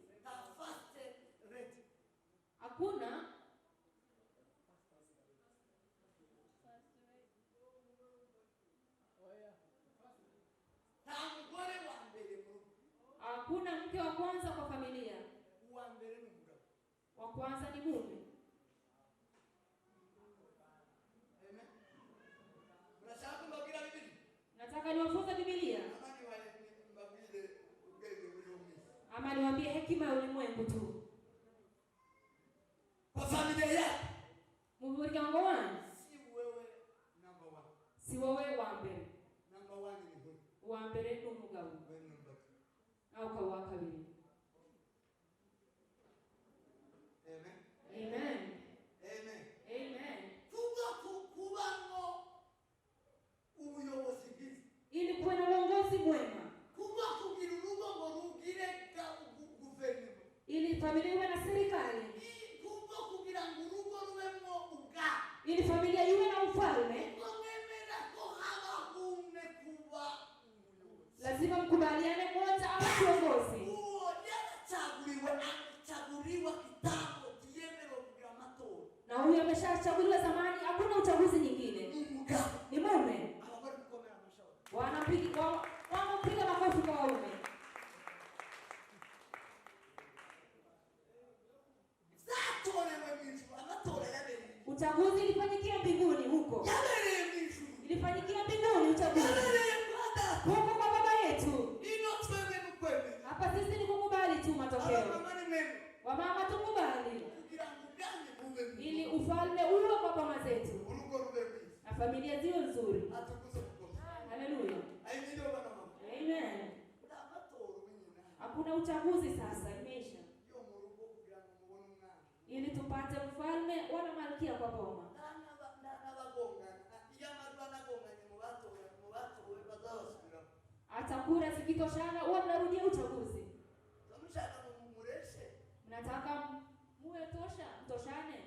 Hakuna mke wa kwanza kwa familia. uwa mbere n'umugabo. Wa kwanza ni mume. Amen. Mnashaka mbabwira Biblia? Nataka niwafunze Biblia Amani wale mbabwire ubwenge buri umwe. ama niwaambie hekima ya ulimwengu tu. Kwa familia yako. Mumuryango wanyu Si wewe number 1. si wowe wa mbere. Number 1 ni wewe. Wa mbere ni umugabo Wewe number 2. au kwa wa kabiri. Amen. Amen. Amen. Amen. Kubamo ubuyobozi bwiza. Ili kuwe na uongozi mwema. Kuba kugira urugo ngo rugire guverinoma. Ili familia iwe na serikali. Kuba kugira ngo urugo rubemo ubwami. Ili familia iwe na ufalme. Mwemera ko haba umwe kuba umuyobozi. Lazima mkubaliane mmoja awe kiongozi. Uwo yarachaguliwa kitambo kiyemero kugira amatora. Na huyu ameshachaguliwa zamani, hakuna uchaguzi nyingine. Umugabo. Ni mume. Abagore mukomera amashauri. Wanapiga makofi kwa waume. Zatorewe mw'ijuru. Amatora yabereye. Uchaguzi ilifanyikia mbinguni huko. Yabereye mw'ijuru. Ilifanyikia mbinguni uchaguzi. Yabereye kwa data. Huko kwa baba yetu. Ino twebwe mukwemera. Hapa sisi ni kukubali tu matokeo. Abamama ni mwemera. Wamama tukubali. Kugira ngo ubwami bube bwiza. Ili ufalme uwe kwa baba zetu. Urugo rube bwiza. Na familia ziwe nzuri. Atukuze kukosa. Haleluya. Ayimiriwe bana mama. Amen. Ura amatora ubinyina. Hakuna uchaguzi sasa, imeisha. Yo mu rugo kugira ngo mubone umwana. Ili tupate mfalme wala malkia kwa boma. N'abagongana. Iyo amajwi anagonganye mu batowe bazabasubiramo. Hata kura zikitoshana huwa mnarudia uchaguzi. Tumushaka mumureshe. Mnataka muwe mtoshane.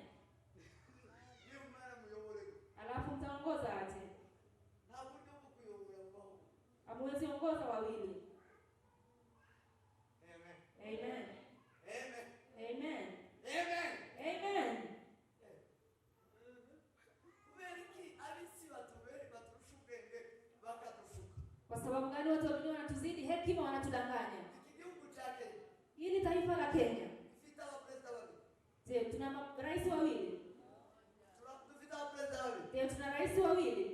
Iyo umwana muyobore. Alafu mtaongoza aje? Nta buryo bwo kuyobora bubaho. Hamwezi ongoza wawili. Amen. Amen. Amen. Amen. Amen. Amen. Kuberiki abisi baturusha ubwenge bakadushuka. Kwa sababu gani watu wa dunia wanatuzidi hekima, wanatudanganya? Iki gihugu cha Kenya Hili taifa la Kenya. dufite abaperezida babiri. Je, tuna rais wawili? Dufite abaperezida babiri. Je, tuna rais wawili?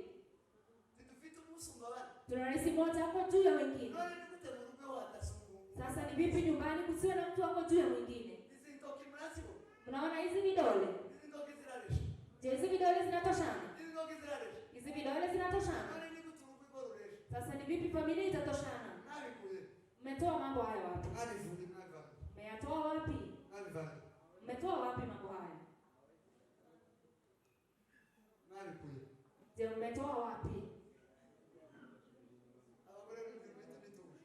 Dufite umusumba bane. Tuna rais mmoja hapo juu ya wengine. None ni gute mu rugo wadasumbu? Sasa ni vipi nyumbani kusiwe na mtu hapo juu ya mwingine? Izi ntoki murasibo. Mnaona hizi vidole? Izi ntoki ziraresha. Je, hizi vidole zinatoshana? Izi ntoki ziraresha. Hizi vidole zinatoshana? None ni gute urugo igoruresha? Sasa ni vipi familia itatoshana? Nabikuye. Mmetoa mambo haya wapi? Nabivuye nabivanye. Mmeyatoa wapi? Nabivanye. Mmetoa wapi mambo haya? Nabikuye. Je, mmetoa wapi? Abagore b'inzira bitubituje.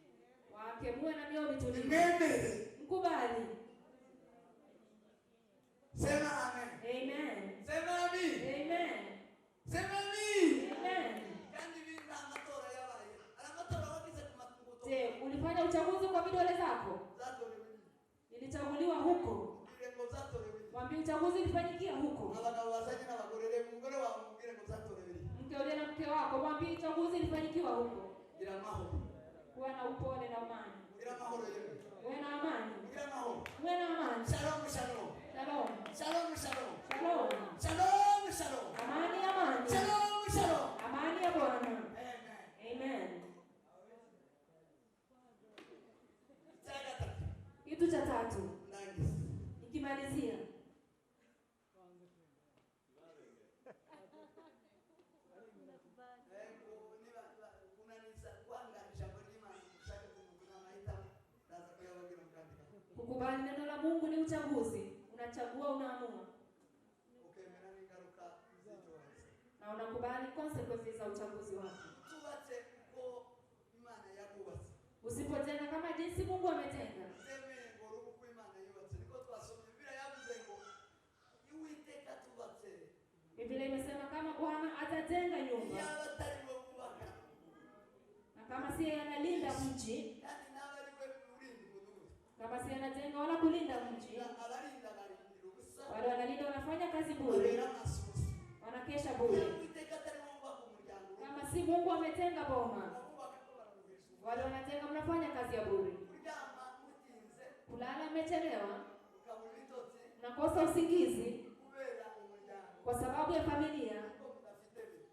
Wake muwe na mioyo mitulivu. Mwemere. Mkubali. Sema amen. Amen. Sema amen. Amen. Sema amen. Amen. Kandi binda amatora yabaye. Amatora wagize ku matungo. Je, ulifanya uchaguzi kwa vidole zako? Zatorewe. Ilichaguliwa huko. Irembo zatorewe. Mwambie uchaguzi ulifanyikia huko. Abagabo bazanye n'abagore rero umugore wawe umubwire ngo zatorewe. Mke ule na mke wako mwambie uchaguzi ulifanyikiwa huko. Gira amahoro. Kuwa na upole na amani. Gira amahoro yewe. Uwe na amani. Gira amahoro. Uwe na amani. Shalom shalom. Shalom. Shalom shalom. Shalom. Shalom shalom. Amani amani. Shalom shalom. Amani ya Bwana. Amen. Amen. Tagata. Kitu cha tatu. Nangis. Nikimalizia. Kukubali neno la Mungu ni uchaguzi. Unachagua, unaamua. Na unakubali consequences za uchaguzi wako. Usipojenga kama jinsi Mungu amejenga. Biblia imesema kama Bwana atajenga nyumba. Na kama si yeye analinda mji, kama si anajenga wala kulinda mji, wale wanalinda wanafanya kazi bure, wanakesha bure. Kama si Mungu ametenga boma, wale wanajenga mnafanya kazi ya bure. umechelewa, ukabura ibitotsi unakosa usingizi kubera umuryango kwa sababu ya familia, ariko mudafite bimwe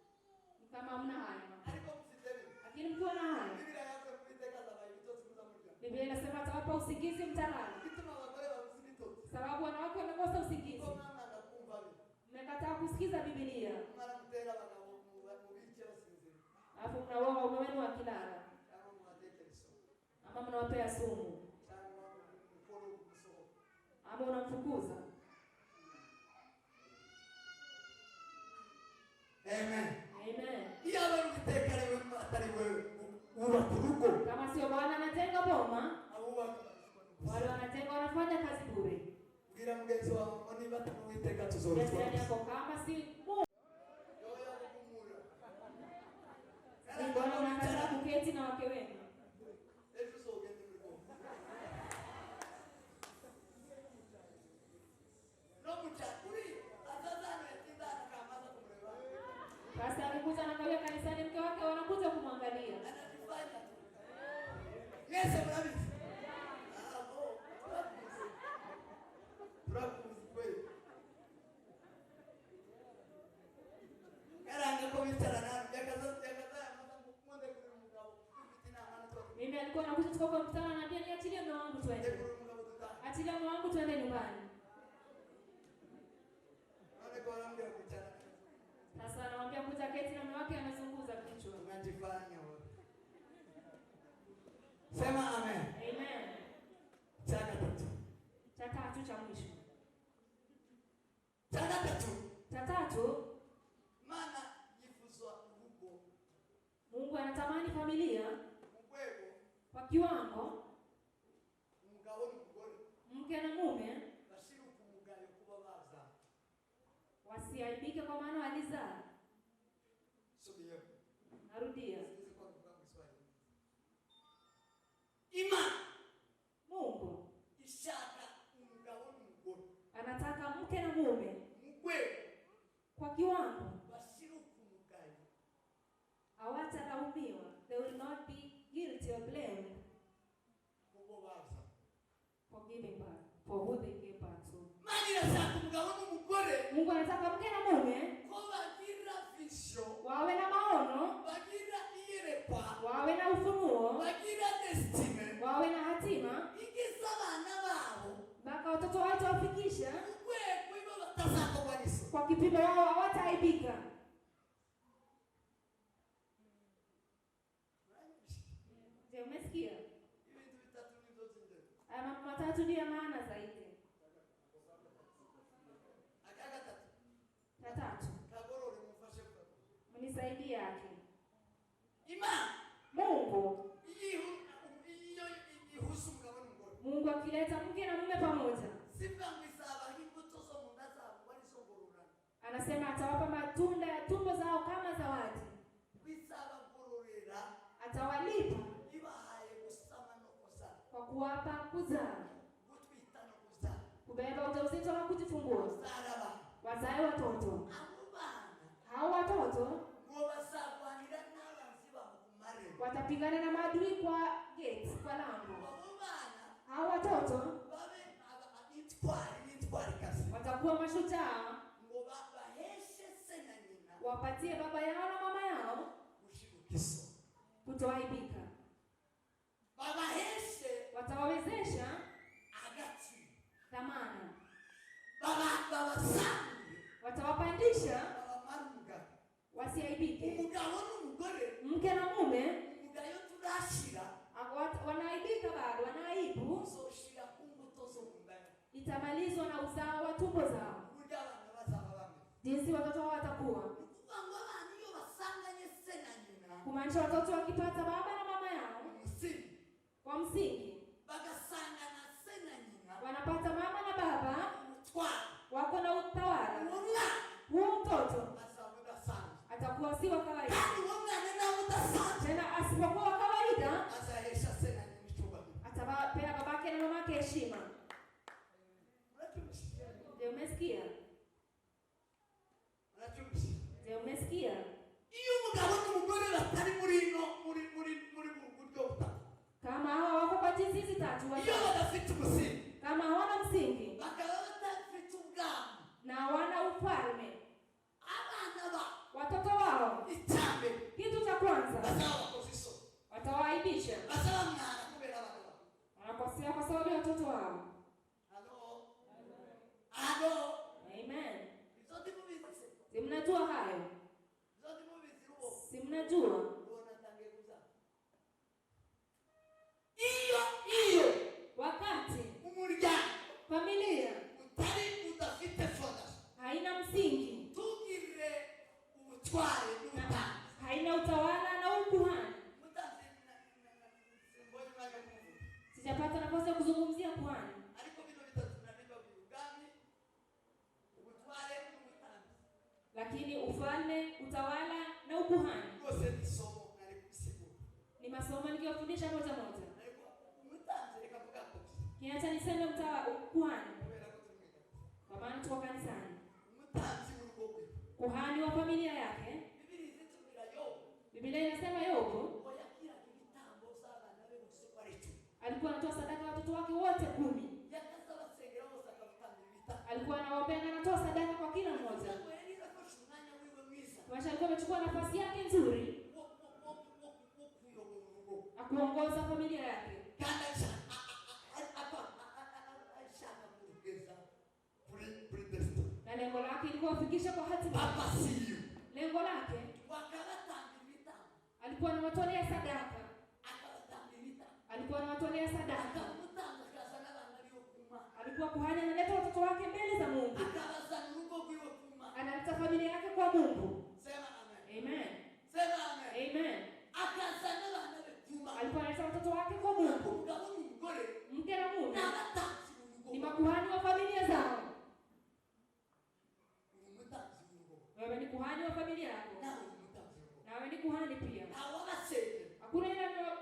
kama hamna haya. ariko mufite bimwe Lakini mkiwa na haya, Bibiliya yavuze ko Uwiteka azabaha ibitotsi muzamurya Biblia inasema atawapa usingizi mtalala, bituma abagore babuze ibitotsi sababu wanawake wanakosa usingizi. ko mwamwanga kumva bimwe Mmekataa kusikiza Biblia, mara mutera abagabo mubice basinzira alafu mnaoa waume wenu wakilala, cyangwa mubatekera isomo ama mnawapea sumu, cyangwa mukoro umusohoka ama unamfukuza. amen Amen. iyo aba ari Uwiteka ariwe atari wewe wubaka urugo Kama sio Bwana anajenga boma, abubaka wale wanajenga wanafanya kazi bure. bwira mugenzi wawe ngo niba atari Uwiteka Jirani tuzorutwa yako kama si Mungu, yoya kukumura ni Bwana unakataa kuketi na wake wenu. ejo uzogenda muri Kongo no muchakuri atazana yakindana kamaza kumureba Basi akikuja na kawia kanisani, mke wake wanakuja kumwangalia. anajifanya mwese murabizi turakuzi kweli karanga ko bicara nawe yakaza yamaza mukunde kuri umugabo ufite inama n'itoro Mimi alikuwa anakuja tuko kwa mkutano, ananiambia niachilie mume wangu twende. kuri umugabo dutaha Achilia mume wangu twende nyumbani. none ko barambwira kwicara Sasa anamwambia kuja keti na mume wake anazunguza kichwa. unajifanya wewe sema amen Amen. cha gatatu Cha tatu cha mwisho. cha gatatu Cha tatu, mana yifuzwa urugo Mungu anatamani familia mu rwego kwa kiwango umugabo n'umugore mke na mume bashiruka umugayo kuba baza wasiaibike kwa maana walizaa. subiye Narudia. siwezi kwa kuvuga mu Kiswahili imana Mungu ishaka umugabo n'umugore anataka mke na mume mu rwego kwa kiwango bashiruka umugayo hawatalaumiwa. They will not be guilty or blamed kubo baza for giving birth, for who they gave birth to. mana irashaka umugabo n'umugore Mungu anataka mke na mume ko bagira vision wawe na maono, bagira iyerekwa wawe na ufunuo, bagira destiny wawe na hatima, igize abana babo mpaka watoto wao wafikisha mu rwego ibo batazakogwa n'isoni kwa kipimo wao, hawataaibika. Je, umesikia? ibintu bitatu nibyo by'ingenzi Haya mambo matatu ndiyo ya maana zaidi. aka gatatu Cha tatu, kagorore mufashe kugakora mnisaidie yake. imana Mungu, iyo ihuza umugabo n'umugore Mungu akileta mke na mume pamoja, sivuga ngo izabaha imbuto zo mu nda zabo ngo arizo ngororano anasema atawapa matunda ya tumbo zao kama zawadi, bizabagororera atawalipa ibahaye gusama no kuzara kwa kuwapa kuzaa, gutwita no kuzara kubeba ujauzito na kujifungua, zaraba wazae watoto. abo bana Hao watoto ngo bazarwanira n'abanzi babo ku marembo watapigana na maadui kwa gate, kwa lango. abo bana Hao watoto babe n'intwarikazi watakuwa mashujaa, ngo baheshe se na nyina wapatie baba yao na mama yao gushiruka iso kutoaibika, babaheshe watawawezesha agaciro thamani, babasangire watawapandisha babamara umugayo wasiaibike. umugabo n'umugore Mke na mume umugayo turashira wanaaibika, bado wanaibu, uzoshira ku mbuto zo mu nda itamalizwa na uzao wa tumbo zao, uburyo abana bazaba bameze jinsi watoto wao watakuwa. ni ukuvuga ngo abana iyo basanganye se na nyina Kumaanisha watoto wakipata baba na mama yao umusingi kwa msingi, bagasangana se na nyina wanapata mama na baba umutwaro wako na utawala, uwo mwana huo mtoto azaba udasanzwe atakuwa si wa kawaida. kandi uwo mwana nawe udasanzwe Tena asipokuwa wa kawaida, azahesha se na nyina icyubahiro atawapea babake na mamake heshima. uracyumvise Je, umesikia? uracyumvise Je, umesikia? iyo umugabo n'umugore batari muri buryo butatu Kama hawa wako kwa jinsi hizi tatu, iyo badafite umusingi kama kama hawana msingi bakaba batafite ubwami na hawana ufalme, abana ba watoto wao icyambere kitu cha kwanza bazabakoze isoni watawaaibisha, bazabamwara kubera abana babo. wanakosea kwa sababu ya watoto wao. Alo Amen. izo ndi mubizi Si mnajua hayo? izo ndi mubizi rubo Si mnajua? ubona tangiye kuza iyo Wakati umuryango familia utari udafite fondation haina msingi tugire ubutware n'ubutanga haina utawala na ukuhani. mutanze simbonye umwanya w'umuvugo Sijapata nafasi ya kuzungumzia kuhani, ariko bino bitatu naniba ubwami ubutware n'ubutanzi lakini ufalme, utawala na ukuhani rwose ni isomo nari kubisigura ni masomo nikiwafundisha moja moja. ariko umutanzi reka mvuga ko Kiacha niseme kuhani, kubera ko tumwiga kwa maana tuko kanisani. umutanzi w'urugo rwe Kuhani wa familia yake, bibiri zitubwira Yobu Biblia inasema Yobu ngo yakiraga ibitambo z'abana be bose uko ari icumi alikuwa anatoa sadaka watoto wake wote 10. yakazabasengera bose akabatangira ibitambo Alikuwa anawaombea na anatoa sadaka kwa kila mmoja. ngo yari afashe umwanya wiwe mwiza Kwa alikuwa amechukua nafasi yake nzuri wo kuyobora urugo akuongoza familia yake, kandi ashaka kurugeza kuri destin na lengo lake ilikuwa afikishe kwa hatima. papa siyo Lengo lake wakabatangira ibitambo alikuwa anawatolea sadaka, akabatangira ibitambo alikuwa anawatolea sadaka. akamutanga akaza n'abana biwe kuma Alikuwa kuhani analeta watoto wake mbele za Mungu, akabazana urugo rwiwe kuma analeta familia yake kwa Mungu. sema amen Amen. sema amen Amen. akaza n'abana be kuma Alikuwa analeta watoto wake kwa Mungu. umugabo n'umugore Mke na mume n'abatanzi ni urugo makuhani wa familia zao. umutanzi w'urugo Wewe ni kuhani wa familia yako, nawe umutanzi w'urugo na wewe ni kuhani pia. ntawabasengera Hakuna ile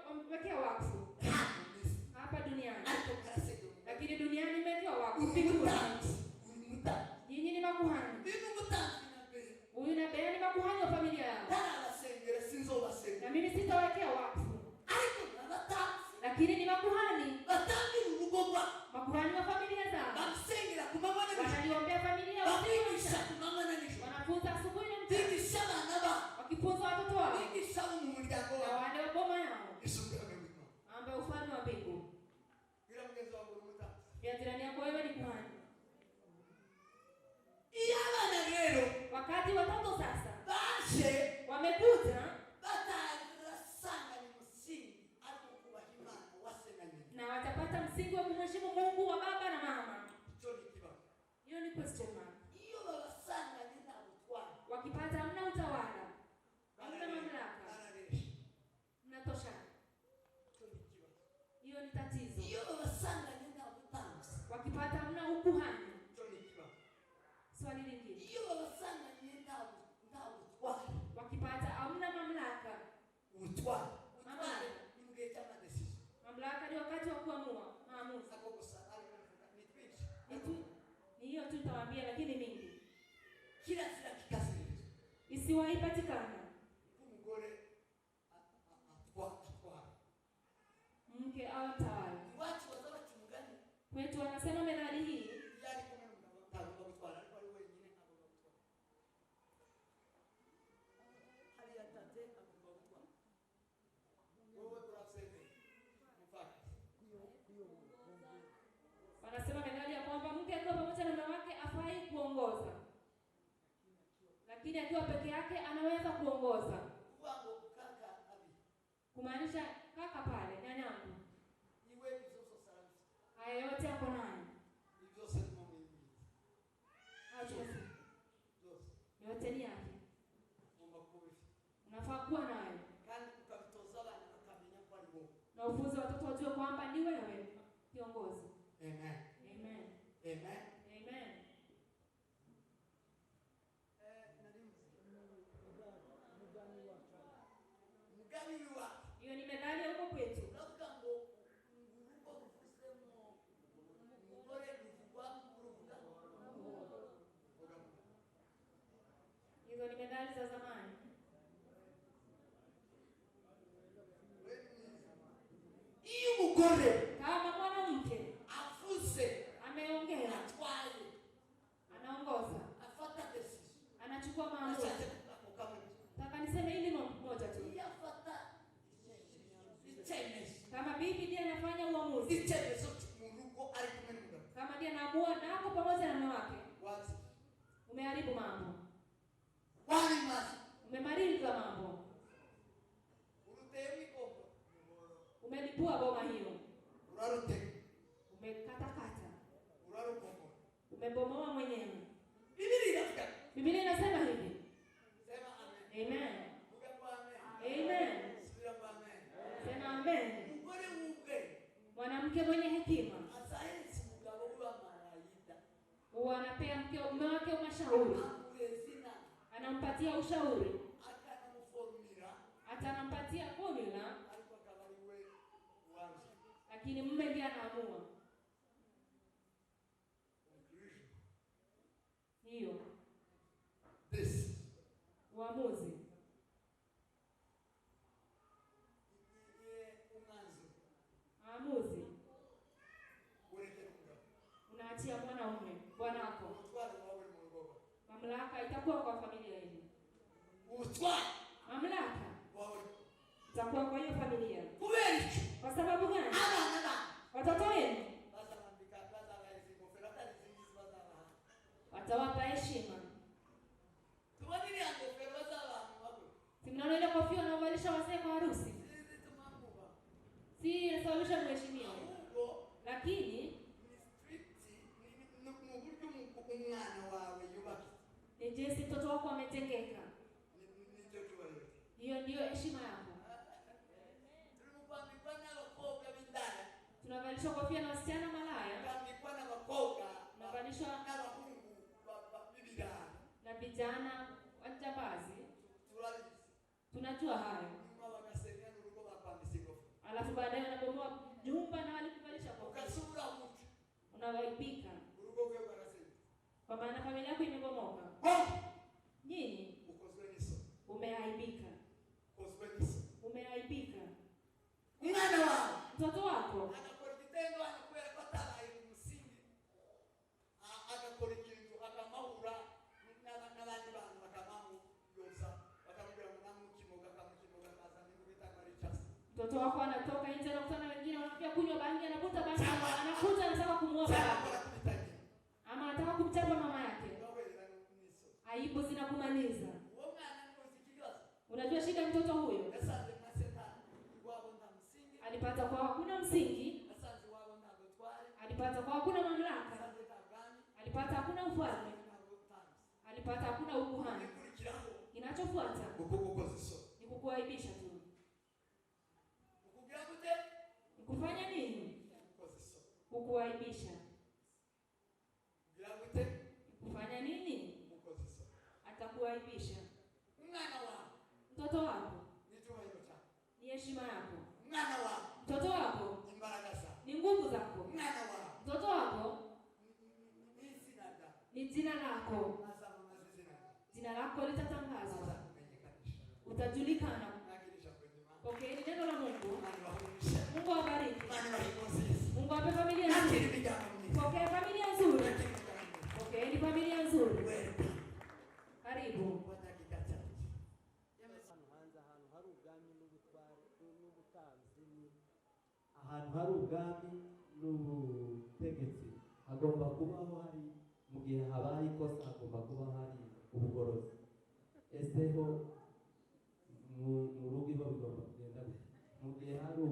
wamewekea wakfu hano mwisi hapa duniani, ariko karasengera lakini duniani imewekewa wakfu mbinguni. umutanzi Nyinyi ni makuhani. bino umutanzi na mbere Huyu na Bea ni makuhani wa familia yao, ntarabasengera sinzobasengera na mimi sitawekea wakfu, ariko n'abatanzi lakini ni makuhani, batangira urugo rwabo makuhani wa familia zao. babisengera ku manywa na nijoro Wanaliombea familia babigisha usiku, ku manywa na nijoro wanafunza asubuhi na mchana, bigisha abana babo wakifunza watoto wao bigisha abo mu muryango na wabo wale wa boma yao, isuku y'abanyarwanda ambaye ufalme wa mbingu. bwira mugenzi wawe uri umutanzi Pia jirani yako wewe ni kuhani. iyo abana rero Wakati watoto sasa baje wamekuja batarasanganya umusingi ariko kubaha imana wase na nyina na watapata msingi wa kumheshimu Mungu wa baba na mama, icyo ni ikibazo hiyo ni question mark. iyo babasanganye nta butware Wakipata hamna utawala, hamna mamlaka, bararesha mnatoshana, icyo ni ikibazo hiyo ni tatizo. iyo babasanganye nta butanzi Wakipata hamna ukuhani, icyo ni ikibazo swali lingine. iyo babasanganye nta butware Wakipata hamna mamlaka, ubutware ubutware ni mu gihe cy'amadesizo mamlaka ni wakati wa kuamua maamuzi. ako gusa ariko ni twinshi Ni hiyo tu itawaambia, lakini mingi kirazira kikaziririzwa isiwahi patikana umugore atwara mke au tawala. iwacu baza baca umugani Kwetu wanasema methali hii, iyo ari kumwe n'umugabo ntagomba gutwara ariko ari wenyine agomba gutwara hariya tate agomba gutwara wowe urabyemeye mufate wanasema methali ya kwamba mke akiwa pamoja na mume wake afai kuongoza, lakini akiwa peke yake anaweza kuongoza. kuvuga ngo kaka abi Kumaanisha kaka pale, nyanyangu, iwe ibyose sarabifite haya yote yako nayo, ibyose ndimo mwibwira acha byose yote ni yake, ugomba kuba ubifite unafaa kuwa nayo, kandi ukabitoza abana bakamenya ko ari wowe na ufunze watoto wajue kwamba ni wewe kiongozi. amen Amen. amen Amen. mugabi wa Hiyo ni methali ya huko kwetu. uravuga ngo urugo ruvuzemo umugore ruvugwa ruvuga Hizo ni methali za zamani. iyo umugore Kama mwanamke avuze icyemezo mu rugo ari kumwe n'umugabo kama ndiye anaamua na ako pamoja na mume wake, wazi umeharibu mambo, wali mazi umemaliza mambo, uruteye ikopo umelipua boma hiyo, uraruteye umekatakata, urarukomo umebomoa mwenyewe. Biblia inasema Biblia inasema hivi. sema amen Amen. vuga kwa amen Amen. subira kwa amen Sema amen. umugore w'ubwe Mwanamke mwenye hekima asayensi mugabo uba marayita huwa anapea mume wake mashauri, amurezina anampatia ushauri, akanamuformira atanampatia formula, ariko akaba ari we wanze lakini mume ndiye anaamua. Hiyo this uamuzi umwanzi maamuzi ureke mugabo unaachia mwanaume bwana wako. ubutware wawe mu rugo Mamlaka itakuwa kwa familia hii, ubutware mamlaka wawe itakuwa kwa hiyo familia. kubera iki Kwa sababu gani? abana ba Watoto wenu bazabambika bazabahizi ingofero atari izindi bazabaha watawapa heshima. tubona iriya ngofero bazabaha bagwe Si mnaona ile kofia wanaovalisha wazee kwa harusi? zizi tumamuba Si inasababisha mheshimiwa, ahubwo lakini ni strict ni uburyo umwana wawe yubaka ni jinsi mtoto wako ametengeka. nicyo cyubahiro Hiyo ndiyo heshima yako. turi mu kwambikwa n'abakobwa b'indaya Tunavalishwa kofia na wasichana malaya, kwambikwa n'abakobwa tunavalishwa n'abahungu b'ibirara na vijana wajambazi. turabizi Tunajua hayo, nyuma bagasenya n'urugo bakwambisa ingofero alafu baadaye wanabomoa jumba na walikuvalisha kofia, ugasubira muco unawaibika urugo rwe barasenya kwa maana familia yako imebomoka. Nyinyi ukozwe n'isoni umeaibika, ukozwe n'isoni umeaibika. umwana wawe Mtoto wako agakora igitendo hano kubera ko atabaye ku musingi agakora ikintu akamahura n'abandi bantu bakamamuyoza bakamubwira ngo namukimoga akamukimoga akazana ibintu bita maricasi mtoto wako anatoka nje na kukutana na wengine wanakuja kunywa bangi, anavuta bangi, anakuja anataka kumuoa baba cyangwa kubitagira ama anataka kumchapa mama yake. bawera n'isoni Aibu zinakumaliza. uwo mwana nikoze ikibazo Unajua shida mtoto huyo yasanze nka setani iwabo nta musingi alipata kwa hakuna msingi, yasanze iwabo nta gutware alipata kwa hakuna mamlaka, yasanze nta bwami alipata hakuna ufalme, nta butanzi alipata hakuna ukuhani. ikurikiraho Kinachofuata uko gukoza isoni ni kukuaibisha tu. ukugira gute Ni kufanya nini? gukoza isoni Kukuaibisha. kugira gute Ni kufanya nini? gukoza isoni Atakuaibisha. umwana wawe Mtoto wako n'icyubahiro cyawe ni heshima yako. umwana wawe Mtoto wako imbaraga zawe ni nguvu zako. umwana wawe Mtoto wako n'izina ryawe ni jina lako. azamamaza izina ryawe Jina lako litatangazwa, azakumenyekanisha utajulikana. nagirisha kwenye imana Pokeeni neno la Mungu. imana ibahurishe Mungu awabariki. imana ibahimuzise Mungu awape familia nakira nzuri. imiryango myiza Pokea familia nzuri. nakira imiryango myiza Pokeeni familia nzuri. wenda Karibu. kwa dakika chache ahantu hanze ahantu hari ubwami n'ubutware n'ubutanzi ahantu hari ubwami n'ubutegetsi hagomba kubaho hari mu gihe habaye ikosa hagomba kuba hari ubugorozi. Ese ho mu rugo iho bigomba kugenda gute? Mu gihe hari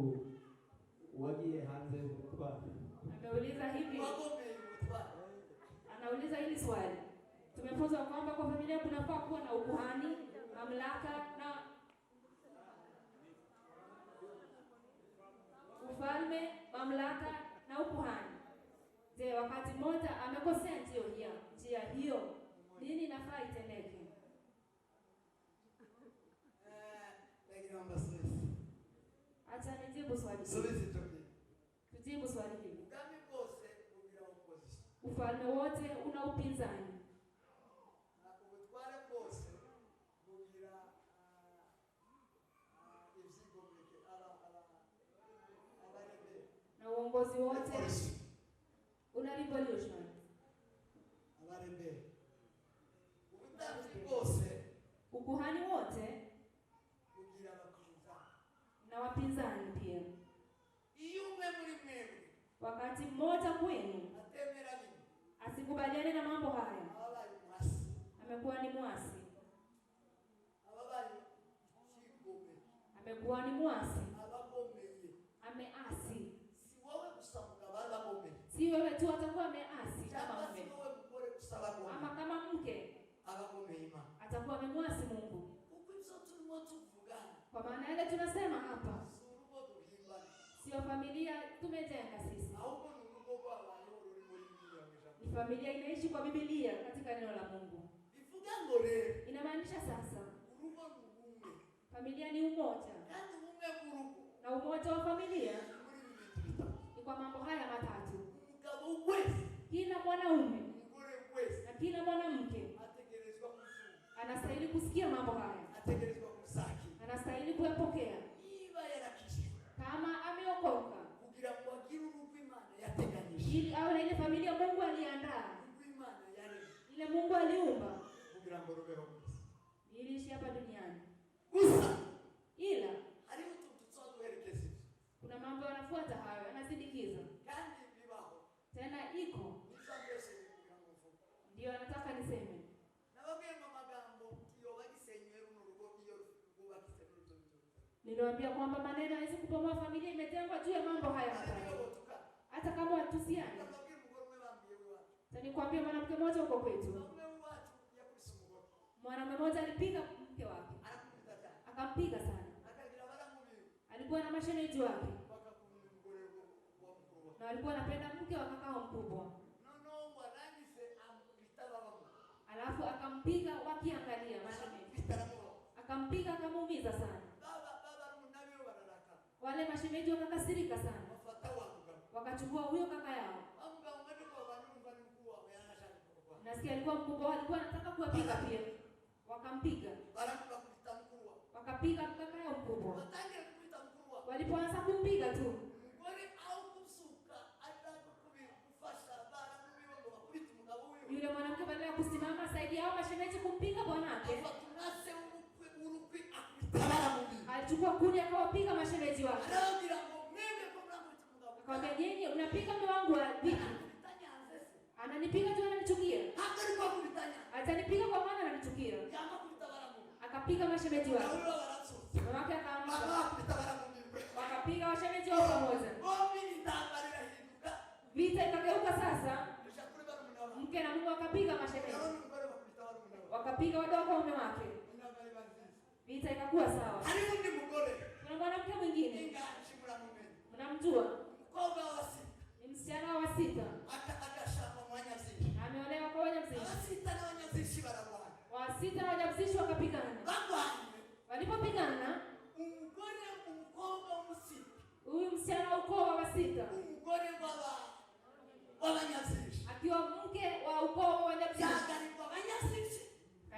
uwagiye hanze y'ubutware Ameuliza hivi. wagomeye ubutware Anauliza hili swali. Tumefunzwa kwamba kwa familia kunafaa kuwa na ukuhani, mamlaka na ufalme, mamlaka na ukuhani. Je, wakati mmoja amekosea njia hiyo, nini inafaa itendeke? ndagira mbasubize Acha nijibu swali hili. subize icyo gihe Tujibu swali hili. ubwami bwose bugira opposition Ufalme wote una upinzani. ubutware bwose bugira ibyigomeke abarebera Na uongozi wote una revolution. abarebera ubutambyi bwose Ukuhani wote bugira abapinzani na wapinzani pia. iyo umwe muri mwebwe kwenu, atemera bino asikubaliane na mambo haya, ababaye mwasi amekuwa ni mwasi, ababaye kigome amekuwa ni mwasi, abagomeye ameasi. si wowe gusa mugabo abagomeye Si wewe tu atakuwa ameasi kama cyangwa mume, si wowe mugore gusa abagomeye ama kama mke abagomeye Imana atakuwa amemwasi Mungu. kuko ibyo turimo tuvugana Kwa maana ile tunasema hapa si urugo duhimbana sio familia tumejenga sisi, ahubwo ni urugo rw'abantu ruri muri Bibiliya mu ijambo ni familia inaishi kwa Biblia katika neno la Mungu. bivuga ngo rero Inamaanisha sasa urugo ni ubumwe familia ni umoja, kandi ubumwe bw'urugo na umoja wa familia ni muri ibi bintu bitatu ni kwa mambo haya matatu: umugabo wese kila mwanaume umugore wese na kila mwanamke ategerezwa kuzuba anastahili kusikia mambo haya, ategerezwa kusakira anastahili kuyapokea. niba yarakijijwe Kama ameokoka, kugira ngo agire urugo Imana yateganyije ili awe na ile familia Mungu aliandaa, urugo Imana yaremye ile Mungu aliumba kugira ngo rubeho mwese ili ishi hapa duniani. gusa Ila hariho utuntu tuzaduherekeza ibyo kuna mambo yanafuata hayo, yanasindikiza kandi bibaho tena, iko niba mbese kugira ngo mvuge ndio anataka niseme. nababwiye mu magambo iyo bagisenywe runo rugo iyo rwubakitse n'ibyo bintu Niliwaambia kwamba maneno hawezi kubomoa familia, imejengwa juu ya mambo haya matatu, hata kama watusiane. nababwiye umugore umwe bambiye w'iwacu Sasa nikwambia mwanamke mmoja huko kwetu, umwe w'iwacu yakubise umugore mwanamume mmoja alipiga mke wake, arakubita cyane akampiga sana. akagira baramubiri Alikuwa na mashemeji wake bakakunda umugore wa mukuru we na alikuwa anapenda mke wa kakao mkubwa, noneho warangize amukubita babamu alafu akampiga wakiangalia mashemeji, aramukubita aramubaho akampiga akamuumiza sana. baba runabiyo bararaka Wale mashemeji wakakasirika sana, bafata wa mugabo wakachukua huyo kaka yao. wa mugabo mwende kwa bantu umva ni mkuu wawe yanashaka kuko Nasikia alikuwa mkubwa, alikuwa anataka kuwapiga pia, wakampiga, barakubita mkuru wa wakapiga kaka yao mkubwa. batangiye kubita mkuru wa Walipoanza kumpiga tu, umugore aho kusuka ataka kufasha baramubiwe ngo bakubita umugabo wiwe yule mwanamke badala ya kusimama saidi yao mashemeji kumpiga bwanake, afatunase urukwi akubita baramubiri alichukua kuni akawapiga mashemeji wake. aragira ngo mwebwe ko mwakwita umugabo Akamwambia, nyinyi unapiga mume wangu wa vipi? bitanyanze se Ananipiga tu ananichukia, hata alikuwa kubitanya atanipiga kwa maana ananichukia. yama kubita baramubiri Akapiga mashemeji na wake, huyo baratsuza mume wake akaamka, baba kubita baramubiri wakapiga washemeji wao pamoja. bombi nitabarira hinduka Vita ikageuka sasa, nishakuri barumuna wa mke na mume wakapiga mashemeji, nabona umugore bakubita barumuna wa wakapiga wadogo wa mume wake. unabari bazizi Vita ikakuwa sawa. hari undi mugore Kuna mwanamke mwingine ingashi muramumenye mnamjua, umukobwa wa sita ni msichana wa sita, agashaka umwanya mzinshi ameolewa kwa wajamzito. abasita n'abanyamzinshi bararwana Wa sita na wajamzito wakapigana. barwanye Walipopigana, umugore umukobwa w'umusita huyu msichana wa ukoo wa sita umugore w'abanyamzinshi akiwa mke wa ukoo wa wajamzito yagarikwa abanyamzinshi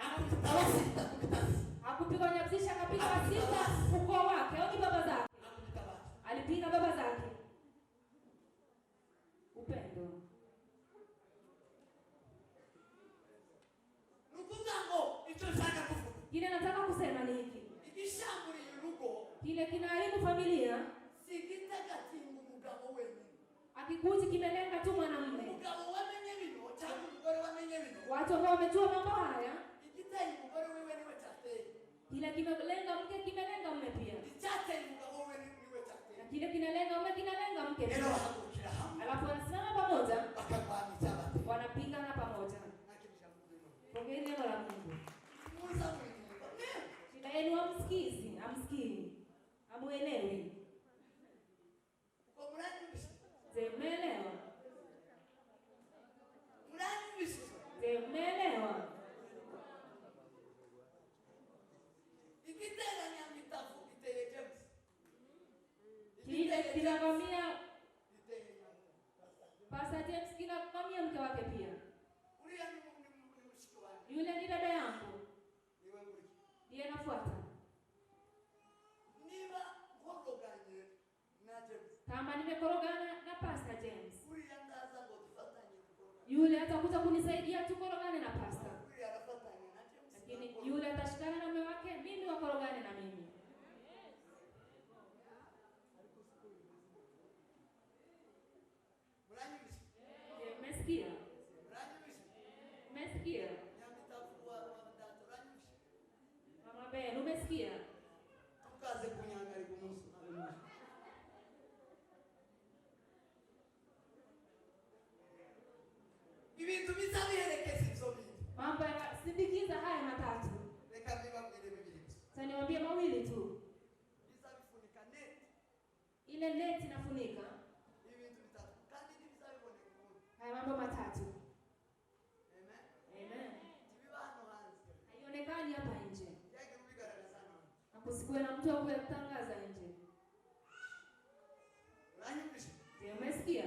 akubita abasita kubitasi hakupigwa wajamzito, akapiga wa sita ukoo wake au ni baba zake. akubita abasi Alipiga baba zake. Upendo. nukuvuga ngo icyo nshaka kuvuga Kile nataka kusema ni hiki, igishamburiye urugo kile kinaharibu familia si igitagatinga umugabo wenyine akikuti kimelenga tu mwanamume. umugabo wamenye bino cyangwa umugore wamenye bino Watu ambao wamejua mambo haya, igiteye umugore wiwe niwe cyateye kile kimelenga mke kimelenga mume pia, icyateye umugabo we niwe cyateye na kile kinalenga mume kinalenga mke rero pia. bahagurukira hamwe Alafu wanasimama pamoja, bakarwanya icyabateye wanapigana pamoja. Pokea neno la Mungu. muza mwinyuma Shida yenu hamsikizi, hamsikii, hamuelewi. uko muranyumvise Je, mmeelewa? muranyumvise Je, mmeelewa? igiteranya mitavu giteye James Kile kinavamia giteye Pastor James, kinavamia mke wake pia. uriya ni mushiki wanjye Yule ni dada yangu, niwe muri ndiye nafuata. niba nkoroganye na James Kama nimekorogana na Pastor James, uriya ndaza ngo dufatanye gukorogana yule atakuja kunisaidia tukorogane na Pastor. uriya arafatanye na James Lakini yule atashikana na mume wake, mimi wakorogane na mimi. muranyumvise Umesikia? tukaze kunyangari kumunsi ibintu bizabiherekeza ivyo bintu. Mambo yanasindikiza haya matatu. Reka mbibabwire bibiri gusa. Sasa niwaambie mawili tu. Bizabifunika neti Ile neti inafunika ibintu bitatu kandi ntibizabiboneka ubundi. haya mambo matatu. Amen. Amen. Tibiba hano hanze. Haionekani hapa nje. Yagira ubigaragaza hano. Na kusikuwe na mtu wa kutangaza nje. Uranyumvise? Je, umesikia?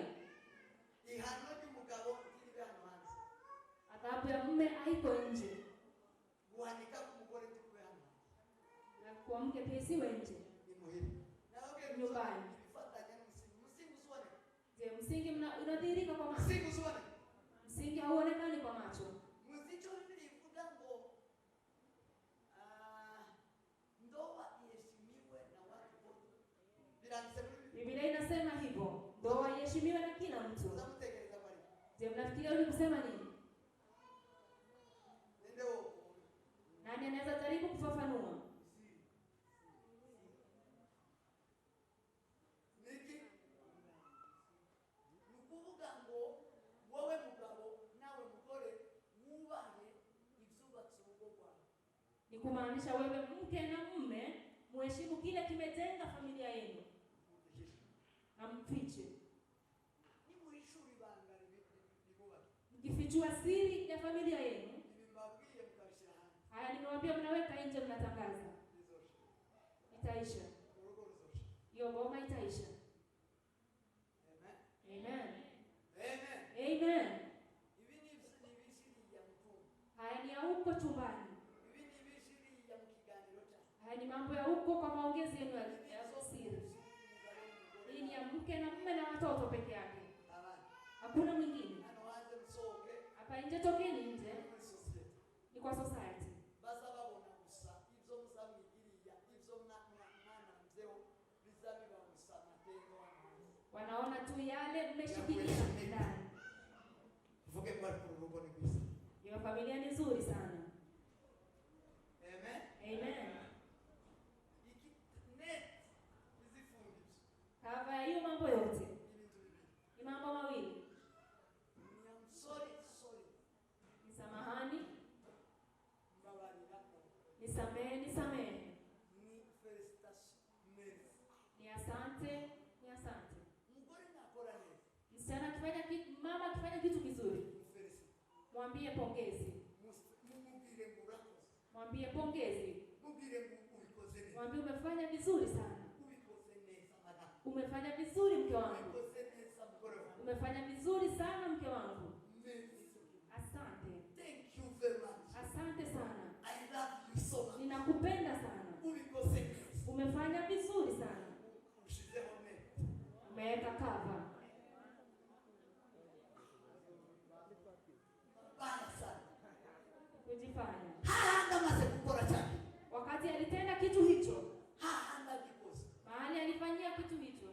Ihano ry'umugabo ntiribe hano hanze. Adhabu ya mume haiko nje. Guhanika k'umugore ntiribe hano hanze. Na kwa mke pia isiwe nje. Ni muhimu. Nawe Nyumbani. ibifatanya n'umusingi. Umusingi uziboneka. Je, msingi unadhihirika kwa macho? Umusingi uziboneka. Msingi hauonekani kwa macho. Muzicho Biblia ivuga ngo ndoa iheshimiwe na watu wote. Biranditse muri Biblia. Biblia inasema hivyo. Ndoa iheshimiwe na kila mtu. Uzamutegereza bari. Je, mnafikiria uli kusema nini? Nende wo. Nani anaweza jaribu kufafanua? Niki? Nukuvuga ngo wowe mugabo nawe mugore wubahe ivyubatse urugo rwawe. Ni kumaanisha wewe mke na mume muheshimu kile kimejenga familia yenu. Na mfiche. Ni muhishura ibanga ribubake. Mkifichua siri ya familia yenu, Ibimbabwiye mukabishira hanze. haya nimewaambia mnaweka nje mnatangaza. Bizosha. Itaisha. Urugo ruzosha. Hiyo boma itaisha. Amen. Amen. Amen. Amen. Ibi ni ibishiri ya mtungu. Haya ni ya huko chumbani. Ibi ni ibishiri ya mukiganiro cyane. Haya ni mambo ya huko kwa maongezi yenu ya siri. Hii ni ya mke na mume na watoto peke yake. Abana. Hakuna mwingine. Hano hanze musohoke Hapa nje, tokeni nje. muri society. Ni kwa society. Baza babona gusa ivyo muzamwigiriya ivyo mwananzeho bizabiba gusa matendo wanyu. Wanaona tu yale mmeshikilia ndani. Vuge kwa urugo ni gusa. Hiyo familia ni nzuri sana. Amen. Amen. Iki net izifundisho. Kava ya hiyo mambo yote Ibintu bibiri. ni mambo mawili. Ni am sorry. Ni samahani, Mbabarira. nisamehe, nisamehe. Ni felicitation. Merci. Ni asante, ni asante. Umugore nakora neza. Msichana akifanya kitu, mama akifanya kitu kizuri, Mufelicite. mwambie pongezi. Mumubwire ngo urakoze. Mwambie pongezi. Mubwire ngo ubikoze neza. Mwambie umefanya vizuri sana. Ubikoze neza madam. Umefanya vizuri mke wangu. Ubikoze neza mugore wangu. Umefanya vizuri sana mke wangu. Merci. Asante. Thank you very much. Asante sana. I love you so much. Ninakupenda sana. Ubikoze neza. Umefanya vizuri sana. Ushizeho neza. Umeweka kava. Bana sana. Kujifanya. Hahanga maze gukora cyane. Wakati alitenda kitu hicho, Hahanga gikoze. mahali alifanyia kitu hicho,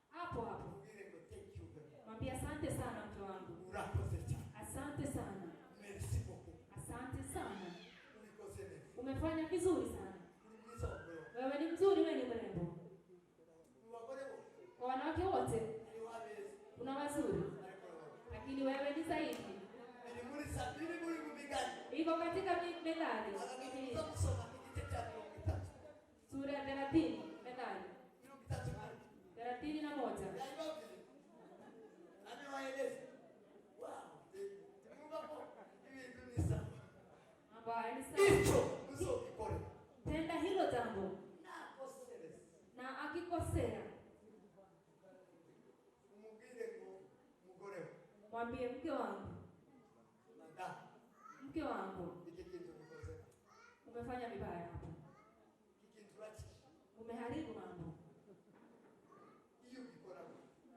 hapo hapo Mubwire ngo thank you very much. mwambie asante sana mke wangu. Urakoze cyane. Asante sana. Merci beaucoup. Asante sana. Ubikoze neza. Umefanya vizuri sana. Uri mwiza mugore wangu. Wewe ni mzuri, wewe ni mrembo. Mu bagore bo. Kwa wanawake wote Ni wabeza. kuna wazuri, Ariko wowe. lakini wewe ni zaidi. Biri muri mu migani. Iko katika Methali Agakiza gusoma igice cya 30. sura ya 30, Methali 31. 31. Yayibabwire. Amewaeleza. Wow. Mungu ibintu ni sawa. Mambo haya ni sawa. Icyo uzokikore. Tenda hilo jambo, Nakosereza. na akikosea Umubwire ngo mugore we. mwambie mke wangu, Madam. mke wangu, Iki kintu bikoze. umefanya vibaya hapo, Iki kintu rakisha. umeharibu mambo. Iyo ukikora.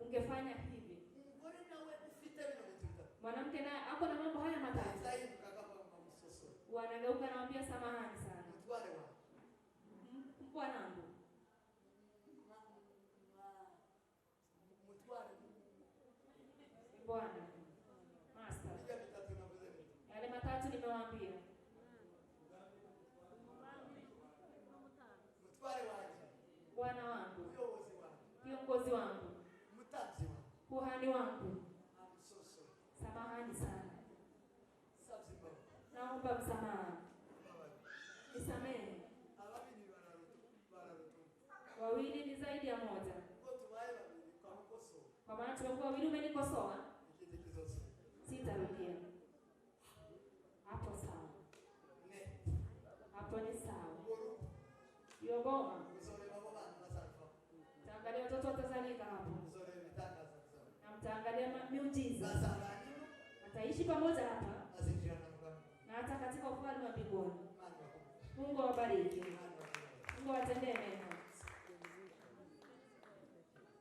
Ungefanya hivi. Umugore nawe ufite bino bintu bitatu. Mwanamke naye ako na mambo haya matatu, Azahinduka akava mu musoso. wanageuka na mwambia samahani sana, Mutware wawe. bwanangu, Mutware. bwana, master. Bijya bitatu navuze neza. Yale matatu nimewaambia. samahani wangu, I'm so sorry. samahani sana, Sabzimba. naomba msamaha, nisamehe. Ababiri bararutu. Wawili ni zaidi ya moja, Ngo tubaye babiri kwa mukoso. kwa maana tumekuwa wawili, umenikosoa, Ikindi kizoso. sitarudia. Hapo sawa, Ne. hapo ni sawa. Ngoro. Hiyo boma, Uzore babo bana basarfa. mtaangalia watoto watazalika hapo, Uzore bitangaza bizarre. na mtaangalia miujiza. Basarani. Ataishi pamoja hapa Azijana mugano. na hata katika ufalme wa mbinguni. Mani wa. Mungu awabariki, Mani wa. Mungu awatendee mema.